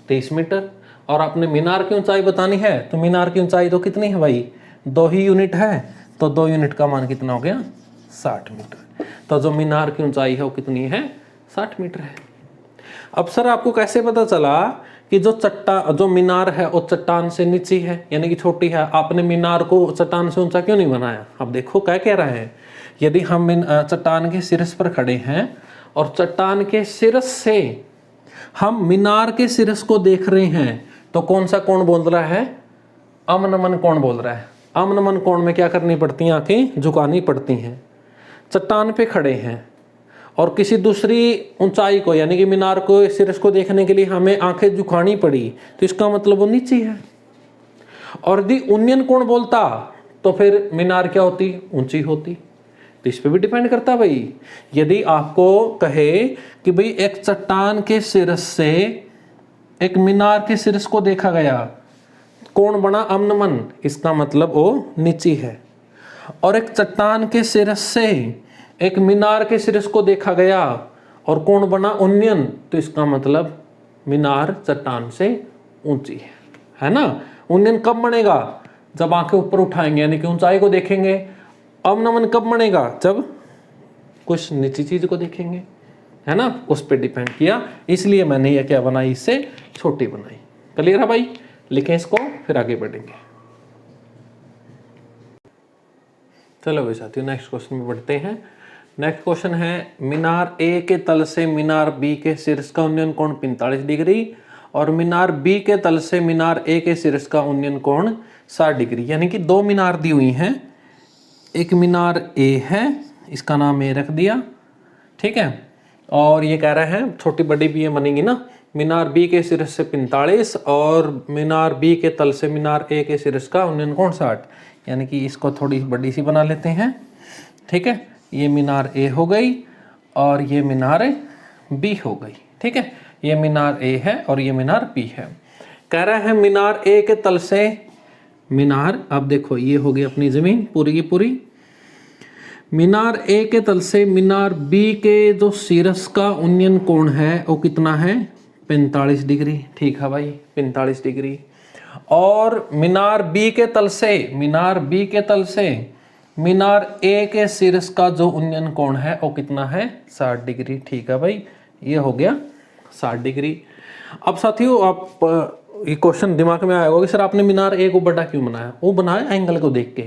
30 मीटर। और आपने मीनार की ऊंचाई बतानी है, तो मीनार की ऊंचाई तो कितनी है भाई? 2 ही यूनिट है, तो 2 यूनिट का मान कितना हो गया? 60 मीटर। तो जो मीनार की ऊंचाई है वो कितनी है? 60 मीटर है। अब सर आपको कैसे पता चला कि जो मीनार है वो चट्टान से नीचे है, यानी कि छोटी है? आपने मीनार को चट्टान से ऊंचा क्यों नहीं बनाया? अब देखो क्या कह रहे हैं। यदि हम चट्टान के सिरस पर खड़े हैं और चट्टान के सिरस से हम मीनार के सिरस को देख रहे हैं, तो कौन सा कोण बोल रहा है? अमनमन कोण बोल रहा है। अमनमन कोण में क्या करनी पड़ती है? आंखें झुकानी पड़ती हैं। चट्टान पे खड़े हैं और किसी दूसरी ऊंचाई को, यानी कि मीनार को, सिरस को देखने के लिए हमें आंखें झुकानी पड़ी, तो इसका मतलब वो नीचे है। और यदि उन्नयन कोण बोलता तो फिर मीनार क्या होती? ऊंची होती। तो इस पे भी डिपेंड करता भाई। यदि आपको कहे कि भाई एक चट्टान के सिरस से एक मीनार के सिरस को देखा गया, कोण बना अमनमन, इसका मतलब वो नीची है। और एक चट्टान के सिरस से एक मीनार के सिरस को देखा गया और कोण बना उन्नयन, तो इसका मतलब मीनार चट्टान से ऊंची है ना। उन्नयन कब बनेगा? जब आंखें ऊपर उठाएंगे, यानी कि ऊंचाई को देखेंगे। अवनमन कब बनेगा? जब कुछ नीची चीज को देखेंगे, है ना। उस पर डिपेंड किया, इसलिए मैंने ये क्या बनाई? इससे छोटी बनाई। क्लियर है भाई? लिखें इसको, फिर आगे बढ़ेंगे। चलो भाई साथियों, नेक्स्ट क्वेश्चन में बढ़ते हैं। नेक्स्ट क्वेश्चन है, मीनार ए के तल से मीनार बी के शीर्ष का उन्नयन कोण 45 डिग्री और मीनार बी के तल से मीनार ए के शीर्ष का उन्नयन कोण 60 डिग्री। यानी कि 2 मीनार दी हुई हैं। एक मीनार ए है, इसका नाम ए रख दिया, ठीक है। और ये कह रहे हैं छोटी बड़ी भी ये बनेगी ना, मीनार बी के शीर्ष से 45 और मीनार बी के तल से मीनार ए के शीर्ष का उन्नयन कोण 60। यानी कि इसको थोड़ी बड़ी सी बना लेते हैं, ठीक है। ये मीनार ए हो गई और ये मीनार बी हो गई, ठीक है। ये मीनार ए है और ये मीनार बी है। कह रहे हैं मीनार ए के तल से मीनार, अब देखो ये हो गई अपनी जमीन पूरी की पूरी। मीनार ए के तल से मीनार बी के जो शीर्ष का उन्नयन कोण है वो कितना है? 45 डिग्री, ठीक है भाई, 45 डिग्री। और मीनार बी के तल से मीनार ए के शीर्ष का जो उन्नयन कोण है वो कितना है? 60 डिग्री, ठीक है भाई। ये हो गया 60 डिग्री। अब साथियों, आप ये क्वेश्चन दिमाग में आया होगा कि सर आपने मीनार ए को बड़ा क्यों बनाया? वो बनाया एंगल को देख के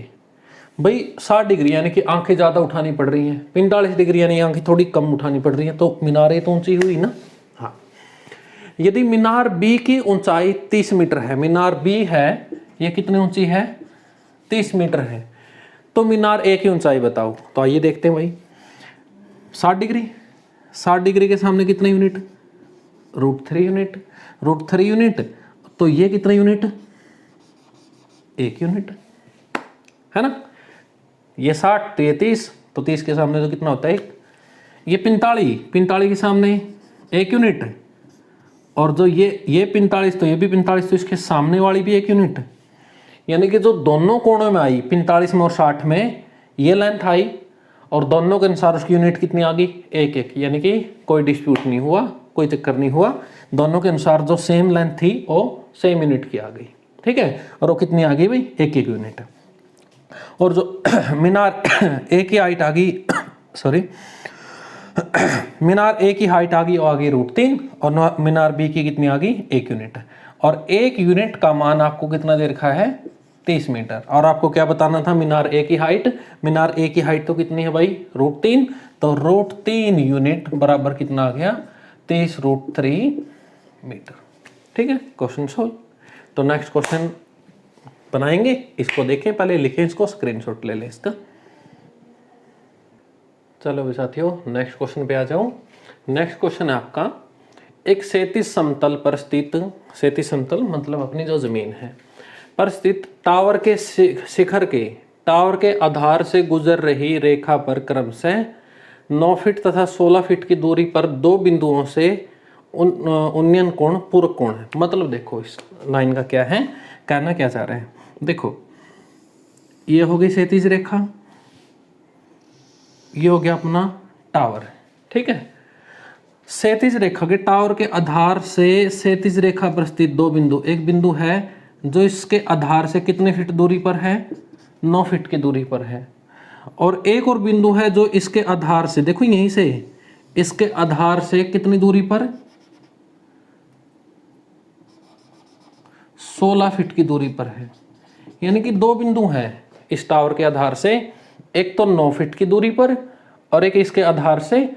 भाई। 60 डिग्री यानी कि आंखें ज़्यादा उठानी पड़ रही हैं, 45 डिग्री यानी आंखें थोड़ी कम उठानी पड़ रही हैं, तो मीनार ए तो ऊंची हुई ना। हाँ, यदि मीनार बी की ऊंचाई 30 मीटर है, मीनार बी है ये कितनी ऊंची है? 30 मीटर है, तो मीनार ए की ऊंचाई बताओ। तो आइए देखते हैं भाई। 60 डिग्री के सामने कितने यूनिट? √3 यूनिट। √3 यूनिट, तो ये कितने यूनिट? 1 यूनिट, है ना। ये 60 तो ये 30, तो 30 के सामने तो कितना होता है? 1। ये 45 के सामने 1 यूनिट, और जो ये 45, तो ये भी 45, तो इसके सामने वाली भी 1 यूनिट। यानी कि जो दोनों कोणों में आई, 45 में और 60 में, ये लेंथ आई और दोनों के अनुसार उसकी यूनिट कितनी आ गई? 1-1। यानी कि कोई डिस्प्यूट नहीं हुआ, कोई चक्कर नहीं हुआ, दोनों के अनुसार जो सेम लेंथ थी वो सेम यूनिट की आ गई, ठीक है। और वो कितनी आ गई भाई? 1-1 यूनिट। और जो मीनार ए की हाइट आ गई, सॉरी, मीनार ए की हाइट आ गई √3 और मीनार बी की कितनी आ गई 1 यूनिट। और 1 यूनिट का मान आपको कितना दे रखा है 30 मीटर। और आपको क्या बताना था मीनार ए की हाइट, मीनार ए की हाइट तो कितनी है भाई √3, तो √3 यूनिट बराबर कितना आ गया 30√3 मीटर। ठीक है, क्वेश्चन सोल्व। तो नेक्स्ट क्वेश्चन बनाएंगे, इसको देखें, पहले लिखें इसको, स्क्रीनशॉट ले लें इसका। चलो भी साथियों नेक्स्ट क्वेश्चन पे आ जाऊं। नेक्स्ट क्वेश्चन है आपका, एक क्षैतिज समतल पर स्थित, क्षैतिज समतल मतलब अपनी जो जमीन है पर स्थित टावर के शिखर के टावर के आधार से गुजर रही रेखा पर क्रमशः 9 फीट तथा 16 फीट की दूरी पर दो बिंदुओं से उन्नयन कोण पूरक कोण है। मतलब देखो इस लाइन का क्या है, कहना क्या चाह रहे हैं, देखो ये हो गई क्षैतिज रेखा, ये हो गया अपना टावर, ठीक है। क्षैतिज रेखा के टावर के आधार से क्षैतिज रेखा पर स्थित दो बिंदु, एक बिंदु है जो इसके आधार से कितने फीट दूरी पर है 9 फीट की दूरी पर है, और एक और बिंदु है जो इसके आधार से, देखो यहीं से इसके आधार से कितनी दूरी पर 16 फीट की दूरी पर है। यानी कि दो बिंदु हैं इस टावर के आधार से, एक तो 9 फीट की दूरी पर और एक इसके आधार से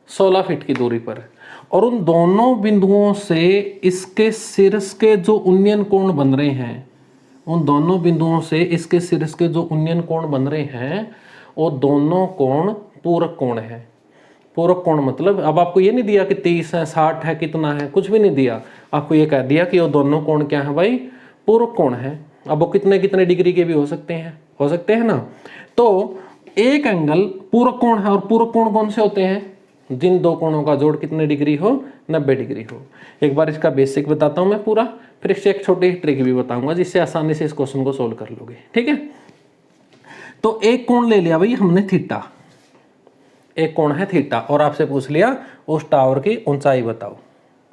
16 फीट की दूरी पर। और उन दोनों बिंदुओं से इसके शीर्ष के जो उन्नयन कोण बन रहे हैं, उन दोनों बिंदुओं से इसके शीर्ष के जो उन्नयन कोण बन रहे हैं वो दोनों कोण पूरक कोण है। पूरक कोण मतलब अब आपको ये नहीं दिया कि 30 है 60 है कितना है, कुछ भी नहीं दिया, आपको ये कह दिया कि वो दोनों कोण क्या है भाई पूरक कोण है। अब वो कितने कितने डिग्री के भी हो सकते हैं ना। तो एक एंगल पूरक कोण है, और पूरक कोण कौन से होते हैं, जिन दो कोणों का जोड़ कितने डिग्री हो 90 डिग्री हो। एक बार इसका बेसिक बताता हूं मैं पूरा, फिर इससे एक छोटी ट्रिक भी बताऊंगा जिससे आसानी से इस क्वेश्चन को सोल्व कर लोगे, ठीक है। तो एक कोण ले लिया भाई हमने थीटा, एक कोण है थीटा, और आपसे पूछ लिया उस टावर की ऊंचाई बताओ,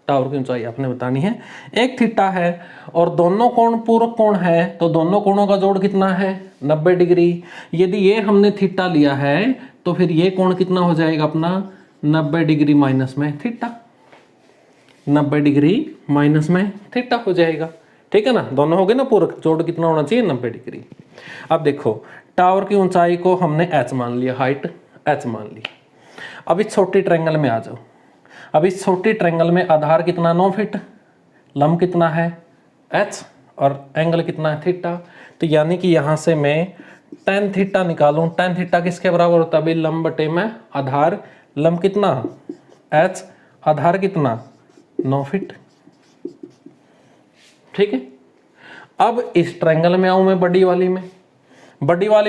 टावर की ऊंचाई आपने बतानी है। एक थीटा है और दोनों कोण पूरक कोण है, तो दोनों कोणों का जोड़ कितना है 90 डिग्री। यदि ये हमने थीटा लिया है तो फिर ये कोण कितना हो जाएगा अपना 90 डिग्री माइनस में थीटा, 90 डिग्री माइनस में थीटा हो जाएगा, ठीक है ना। दोनों हो गए ना पूरक, जोड़ कितना होना चाहिए 90 डिग्री। अब देखो टावर की ऊंचाई को हमने h मान लिया, हाइट h मान ली। अब इस छोटी ट्रायंगल में आ जाओ। अब इस छोटी ट्रायंगल में आधार कितना 9 फीट, लंब कितना है h और एंगल कितना है थीटा। तो यानी कि यहां से मैं tan थीटा निकालूं, tan थीटा किसके बराबर होता है भाई लंब बटे में आधार, लंब कितना h, आधार कितना 9 फीट, ठीक है। अब इस ट्रायंगल में आऊं मैं बड़ी वाली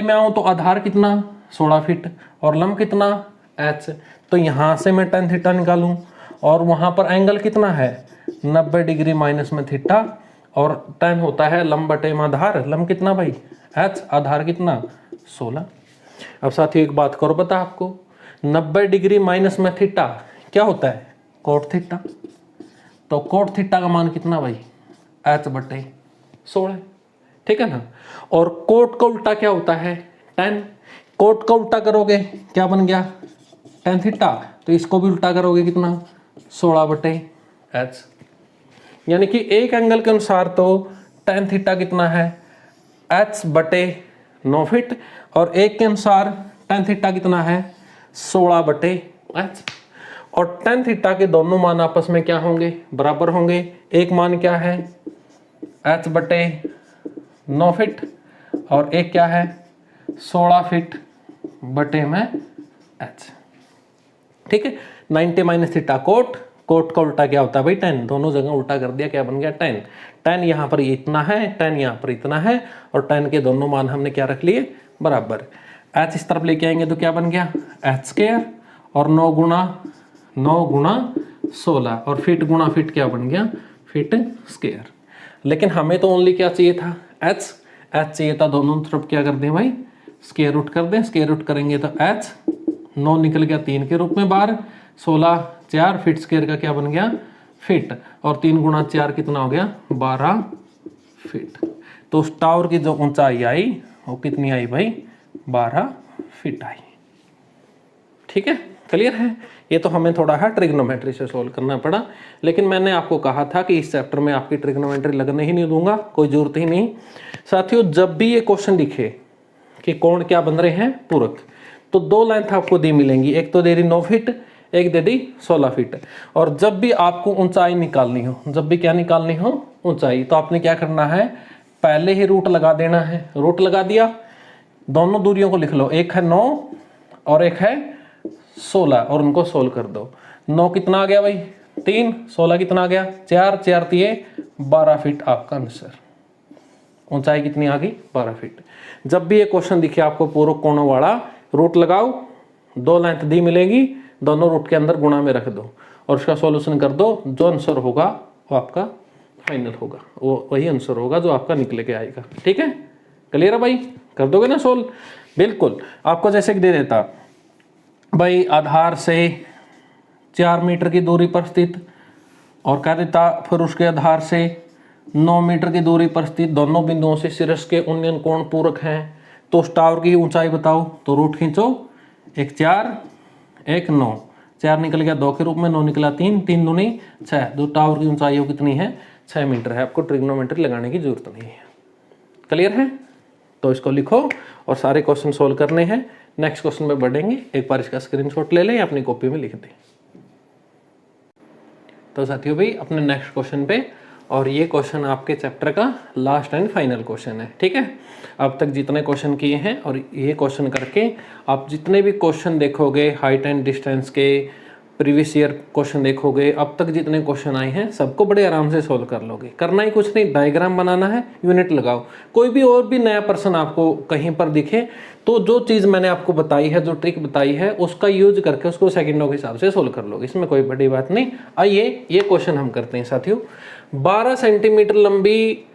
में आऊं तो आधार कितना 16 फीट और लंब कितना h। तो यहां से मैं tan थीटा निकालूं और वहां पर एंगल कितना है 90 डिग्री माइनस में थीटा, और tan होता है लंब बटे में आधार, लंब कितना भाई h, आधार कितना 16। अब साथियों एक बात करो, पता आपको 90 डिग्री माइनस में थीटा क्या होता है कोट थीटा। तो कोट थीटा का मान कितना भाई h बटे 16, ठीक है ना। और कोट का उल्टा क्या होता है tan, कोट का उल्टा करोगे क्या बन गया tan थीटा, तो इसको भी उल्टा करोगे कितना 16 बटे h। यानी कि एक एंगल के अनुसार तो tan थीटा कितना है h बटे 9 फीट, और एक के अनुसार tan थीटा कितना है 16 बटे h। और tan थीटा के दोनों मान आपस में क्या होंगे बराबर होंगे। एक मान क्या है h बटे 9 फीट और एक क्या है 16 फीट बटे में h, ठीक है। 90 माइनस थीटा कोट, कोट का उल्टा क्या होता है भाई tan, दोनों जगह उल्टा कर दिया, क्या बन गया tan। tan यहाँ पर इतना है, tan यहाँ पर इतना है, और tan के दोनों मान हमने क्या रख लिए बराबर। h इस तरफ लेके आएंगे तो क्या बन गया h स्क्वायर, और 9 गुणा 16, और फीट गुणा फीट क्या बन गया फीट स्क्वायर। लेकिन हमें तो ओनली क्या चाहिए था h चाहिए था, दोनों तरफ क्या कर दें भाई स्क्वायर रूट कर दें। स्क्वायर रूट करेंगे तो h 9 निकल गया 3 के रूप में बाहर, 16 4 फीट स्क्वायर का क्या बन गया फीट, और 3 गुणा 4 कितना हो गया 12 फीट। तो उस टावर की जो ऊंचाई आई वो कितनी आई भाई 12 फीट आई, ठीक है। क्लियर है। ये तो हमें थोड़ा है ट्रिग्नोमेट्री से सोल्व करना पड़ा, लेकिन मैंने आपको कहा था कि इस चैप्टर में आपकी ट्रिग्नोमेट्री लगने ही नहीं दूंगा, कोई जरूरत ही नहीं। साथियों जब भी ये क्वेश्चन दिखे कि कोण क्या बन रहे हैं पूरक, तो दो लेंथ आपको दी मिलेंगी, एक तो दे दी 9 फीट, एक दे दी 16 फीट। और जब भी आपको ऊंचाई निकालनी हो, जब भी क्या निकालनी हो ऊंचाई, तो आपने क्या करना है, पहले ही रूट लगा देना है। रूट लगा दिया, दोनों दूरियों को लिख लो, एक है 9 और एक है 16, और उनको सोल्व कर दो। 9 कितना आ गया भाई 3, 16 कितना आ गया 4, 4 दिए 12 फीट आपका आंसर। ऊंचाई कितनी आ गई 12 फीट। जब भी ये क्वेश्चन दिखे आपको पूरक कोणों वाला, रूट लगाओ, दो लेंथ दी मिलेगी, दोनों रूट के अंदर गुणा में रख दो और उसका सॉल्यूशन कर दो। जो आंसर होगा वो आपका फाइनल होगा, वो वही आंसर होगा जो आपका निकले के आएगा। ठीक है, क्लियर है भाई, कर दोगे ना सोल्व। बिल्कुल, आपको जैसे कि दे देता भाई आधार से 4 मीटर की दूरी पर स्थित, और कह देता फिर उसके आधार से 9 मीटर की दूरी पर स्थित दोनों बिंदुओं से शीर्ष के उन्नयन कोण पूरक हैं, तो उस टावर की ऊंचाई बताओ। तो रूट खींचो, एक 4 एक 9, 4 निकल गया 2 के रूप में, 9 निकला 3, 3 दूनी 6, जो टावर की ऊंचाई वो कितनी है 6 मीटर है। आपको ट्रिग्नोमेट्री लगाने की जरूरत नहीं है। क्लियर है, तो इसको लिखो और सारे क्वेश्चन सोल्व करने हैं। नेक्स्ट क्वेश्चन पे बढ़ेंगे, एक बार इसका स्क्रीनशॉट ले लें या अपनी कॉपी में लिख दें। तो साथियों भाई अपने नेक्स्ट क्वेश्चन पे, और ये क्वेश्चन आपके चैप्टर का लास्ट एंड फाइनल क्वेश्चन है। ठीक है, अब तक जितने क्वेश्चन किए हैं और ये क्वेश्चन करके आप जितने भी क्वेश्चन देखोगे, हाइट एंड डिस्टेंस के प्रीवियस ईयर क्वेश्चन देखोगे, अब तक जितने क्वेश्चन आए हैं सबको बड़े आराम से सोल्व कर लोगे। करना ही कुछ नहीं, डायग्राम बनाना है, यूनिट लगाओ। कोई भी और भी नया पर्सन आपको कहीं पर दिखे तो जो चीज़ मैंने आपको बताई है, जो ट्रिक बताई है, उसका यूज करके उसको सेकंडों के हिसाब से सोल्व कर लोगे, इसमें कोई बड़ी बात नहीं। आइए ये क्वेश्चन हम करते हैं साथियों। 12 सेंटीमीटर लंबी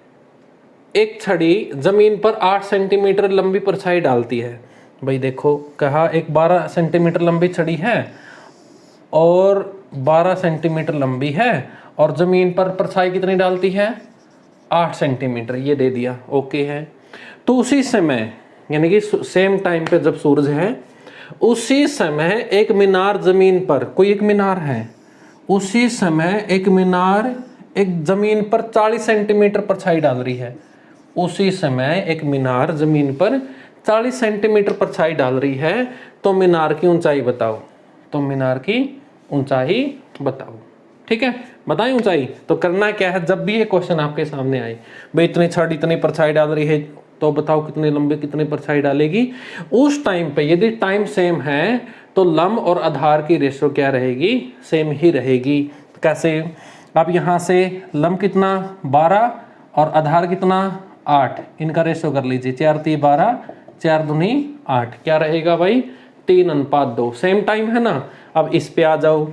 एक छड़ी जमीन पर 8 सेंटीमीटर लंबी परछाई डालती है। भाई देखो, कहा एक 12 सेंटीमीटर लंबी छड़ी है और 12 सेंटीमीटर लंबी है, और जमीन पर परछाई कितनी डालती है 8 सेंटीमीटर, ये दे दिया, ओके है। तो उसी समय यानी कि सेम टाइम पे जब सूरज है, उसी समय एक मीनार जमीन पर, कोई एक मीनार है, उसी समय एक मीनार एक जमीन पर 40 सेंटीमीटर परछाई डाल रही है। उसी समय एक मीनार जमीन पर 40 सेंटीमीटर परछाई डाल रही है, तो मीनार की ऊंचाई बताओ। तो मीनार की ऊंचाई बताओ। ठीक है, बताएं ऊंचाई। तो करना क्या है, जब भी ये क्वेश्चन आपके सामने आए, भाई इतनी छड़ इतनी परछाई डाल रही है, तो बताओ कितने लंबे कितनी परछाई डालेगी। उस टाइम पे यदि टाइम सेम है तो लंब और आधार की रेशो क्या रहेगी, सेम ही रहेगी। कैसे, अब यहाँ से लंब कितना 12 और आधार कितना 8, इनका रेशो कर लीजिए, 4 3 12, 4 दूनी 8, क्या रहेगा भाई 3:2, सेम टाइम है ना। अब इस पे आ जाओ,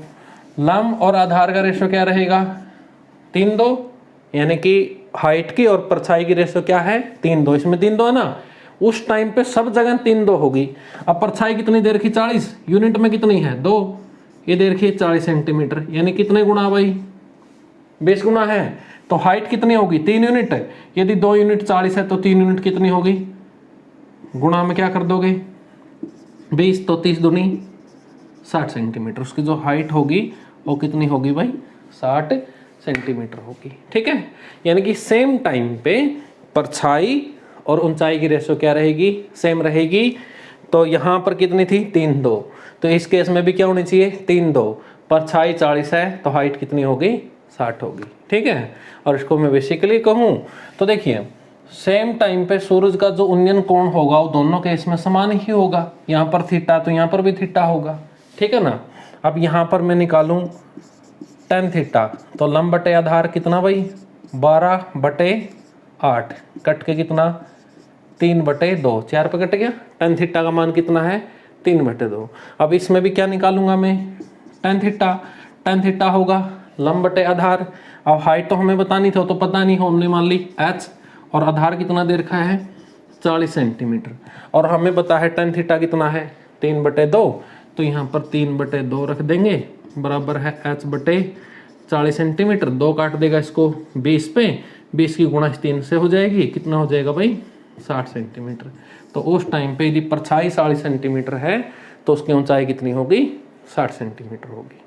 लंब और आधार का रेशो क्या रहेगा 3:2, यानी कि हाइट की और परछाई की रेशो क्या है 3:2, इसमें 3:2 है ना। उस टाइम पे सब जगह 3:2 होगी। अब परछाई कितनी देर की 40, यूनिट में कितनी है 2, ये देर की 40 सेंटीमीटर, यानी कितने गुना भाई 20 गुना है। तो हाइट कितनी होगी 3 यूनिट, यदि 2 यूनिट 40 है तो 3 यूनिट कितनी होगी, गुणा में क्या कर दोगे 20, तो 30 दूनी 60 सेंटीमीटर। उसकी जो हाइट होगी वो कितनी होगी भाई 60 सेंटीमीटर होगी। ठीक है, यानी कि सेम टाइम पे परछाई और ऊंचाई की रेशो क्या रहेगी, सेम रहेगी। तो यहाँ पर कितनी थी 3:2, तो इस केस में भी क्या होनी चाहिए 3:2, परछाई 40 है तो हाइट कितनी होगी 60 होगी। ठीक है, और इसको मैं बेसिकली कहूँ तो देखिए सेम टाइम पे सूरज का जो उन्नयन कोण होगा वो दोनों केस में समान ही होगा। यहाँ पर थीटा तो यहाँ पर भी थीटा होगा। ठीक है ना। अब यहाँ पर मैं निकालूं tan थीटा, तो लंब बटे आधार कितना भाई 12/8, कट के कितना 3/2, 4 पे कट गया। tan थीटा का मान कितना है 3/2। अब इसमें भी क्या निकालूंगा मैं tan थीटा होगा लंब बटे आधार। अब हाइट तो हमें बतानी थी, तो पता नहीं, हमने मान ली h, और आधार कितना दे रखा है 40 सेंटीमीटर, और हमें पता है tan थीटा कितना है 3/2, तो यहाँ पर 3/2 रख देंगे, बराबर है h/40 सेंटीमीटर। 2 काट देगा इसको 20 पे, 20 की गुणा 3 से हो जाएगी, कितना हो जाएगा भाई 60 सेंटीमीटर। तो उस टाइम पे यदि परछाई 40 सेंटीमीटर है तो उसकी ऊंचाई कितनी होगी 60 सेंटीमीटर होगी।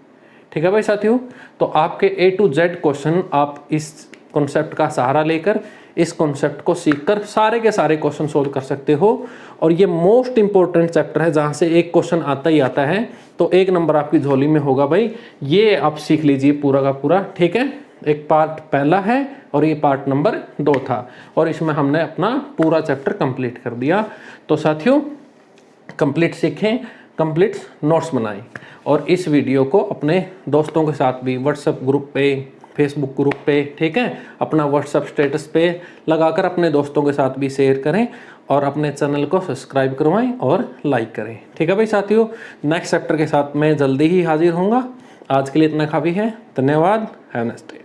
ठीक है भाई साथियों, तो आपके A to Z क्वेश्चन आप इस कॉन्सेप्ट का सहारा लेकर, इस कॉन्सेप्ट को सीखकर सारे के सारे क्वेश्चन सोल्व कर सकते हो। और ये मोस्ट इंपॉर्टेंट चैप्टर है जहाँ से एक क्वेश्चन आता ही आता है, तो 1 नंबर आपकी झोली में होगा भाई। ये आप सीख लीजिए पूरा का पूरा। ठीक है, एक पार्ट पहला है और ये पार्ट नंबर 2 था, और इसमें हमने अपना पूरा चैप्टर कंप्लीट कर दिया। तो साथियों, कंप्लीट सीखें, कंप्लीट नोट्स बनाएं, और इस वीडियो को अपने दोस्तों के साथ भी व्हाट्सएप ग्रुप पे, फेसबुक ग्रुप पे, ठीक है, अपना व्हाट्सएप स्टेटस पे लगाकर अपने दोस्तों के साथ भी शेयर करें, और अपने चैनल को सब्सक्राइब करवाएं और लाइक करें। ठीक है भाई साथियों, नेक्स्ट चैप्टर के साथ मैं जल्दी ही हाजिर होऊंगा। आज के लिए इतना काफ़ी है। धन्यवाद। Have a nice day.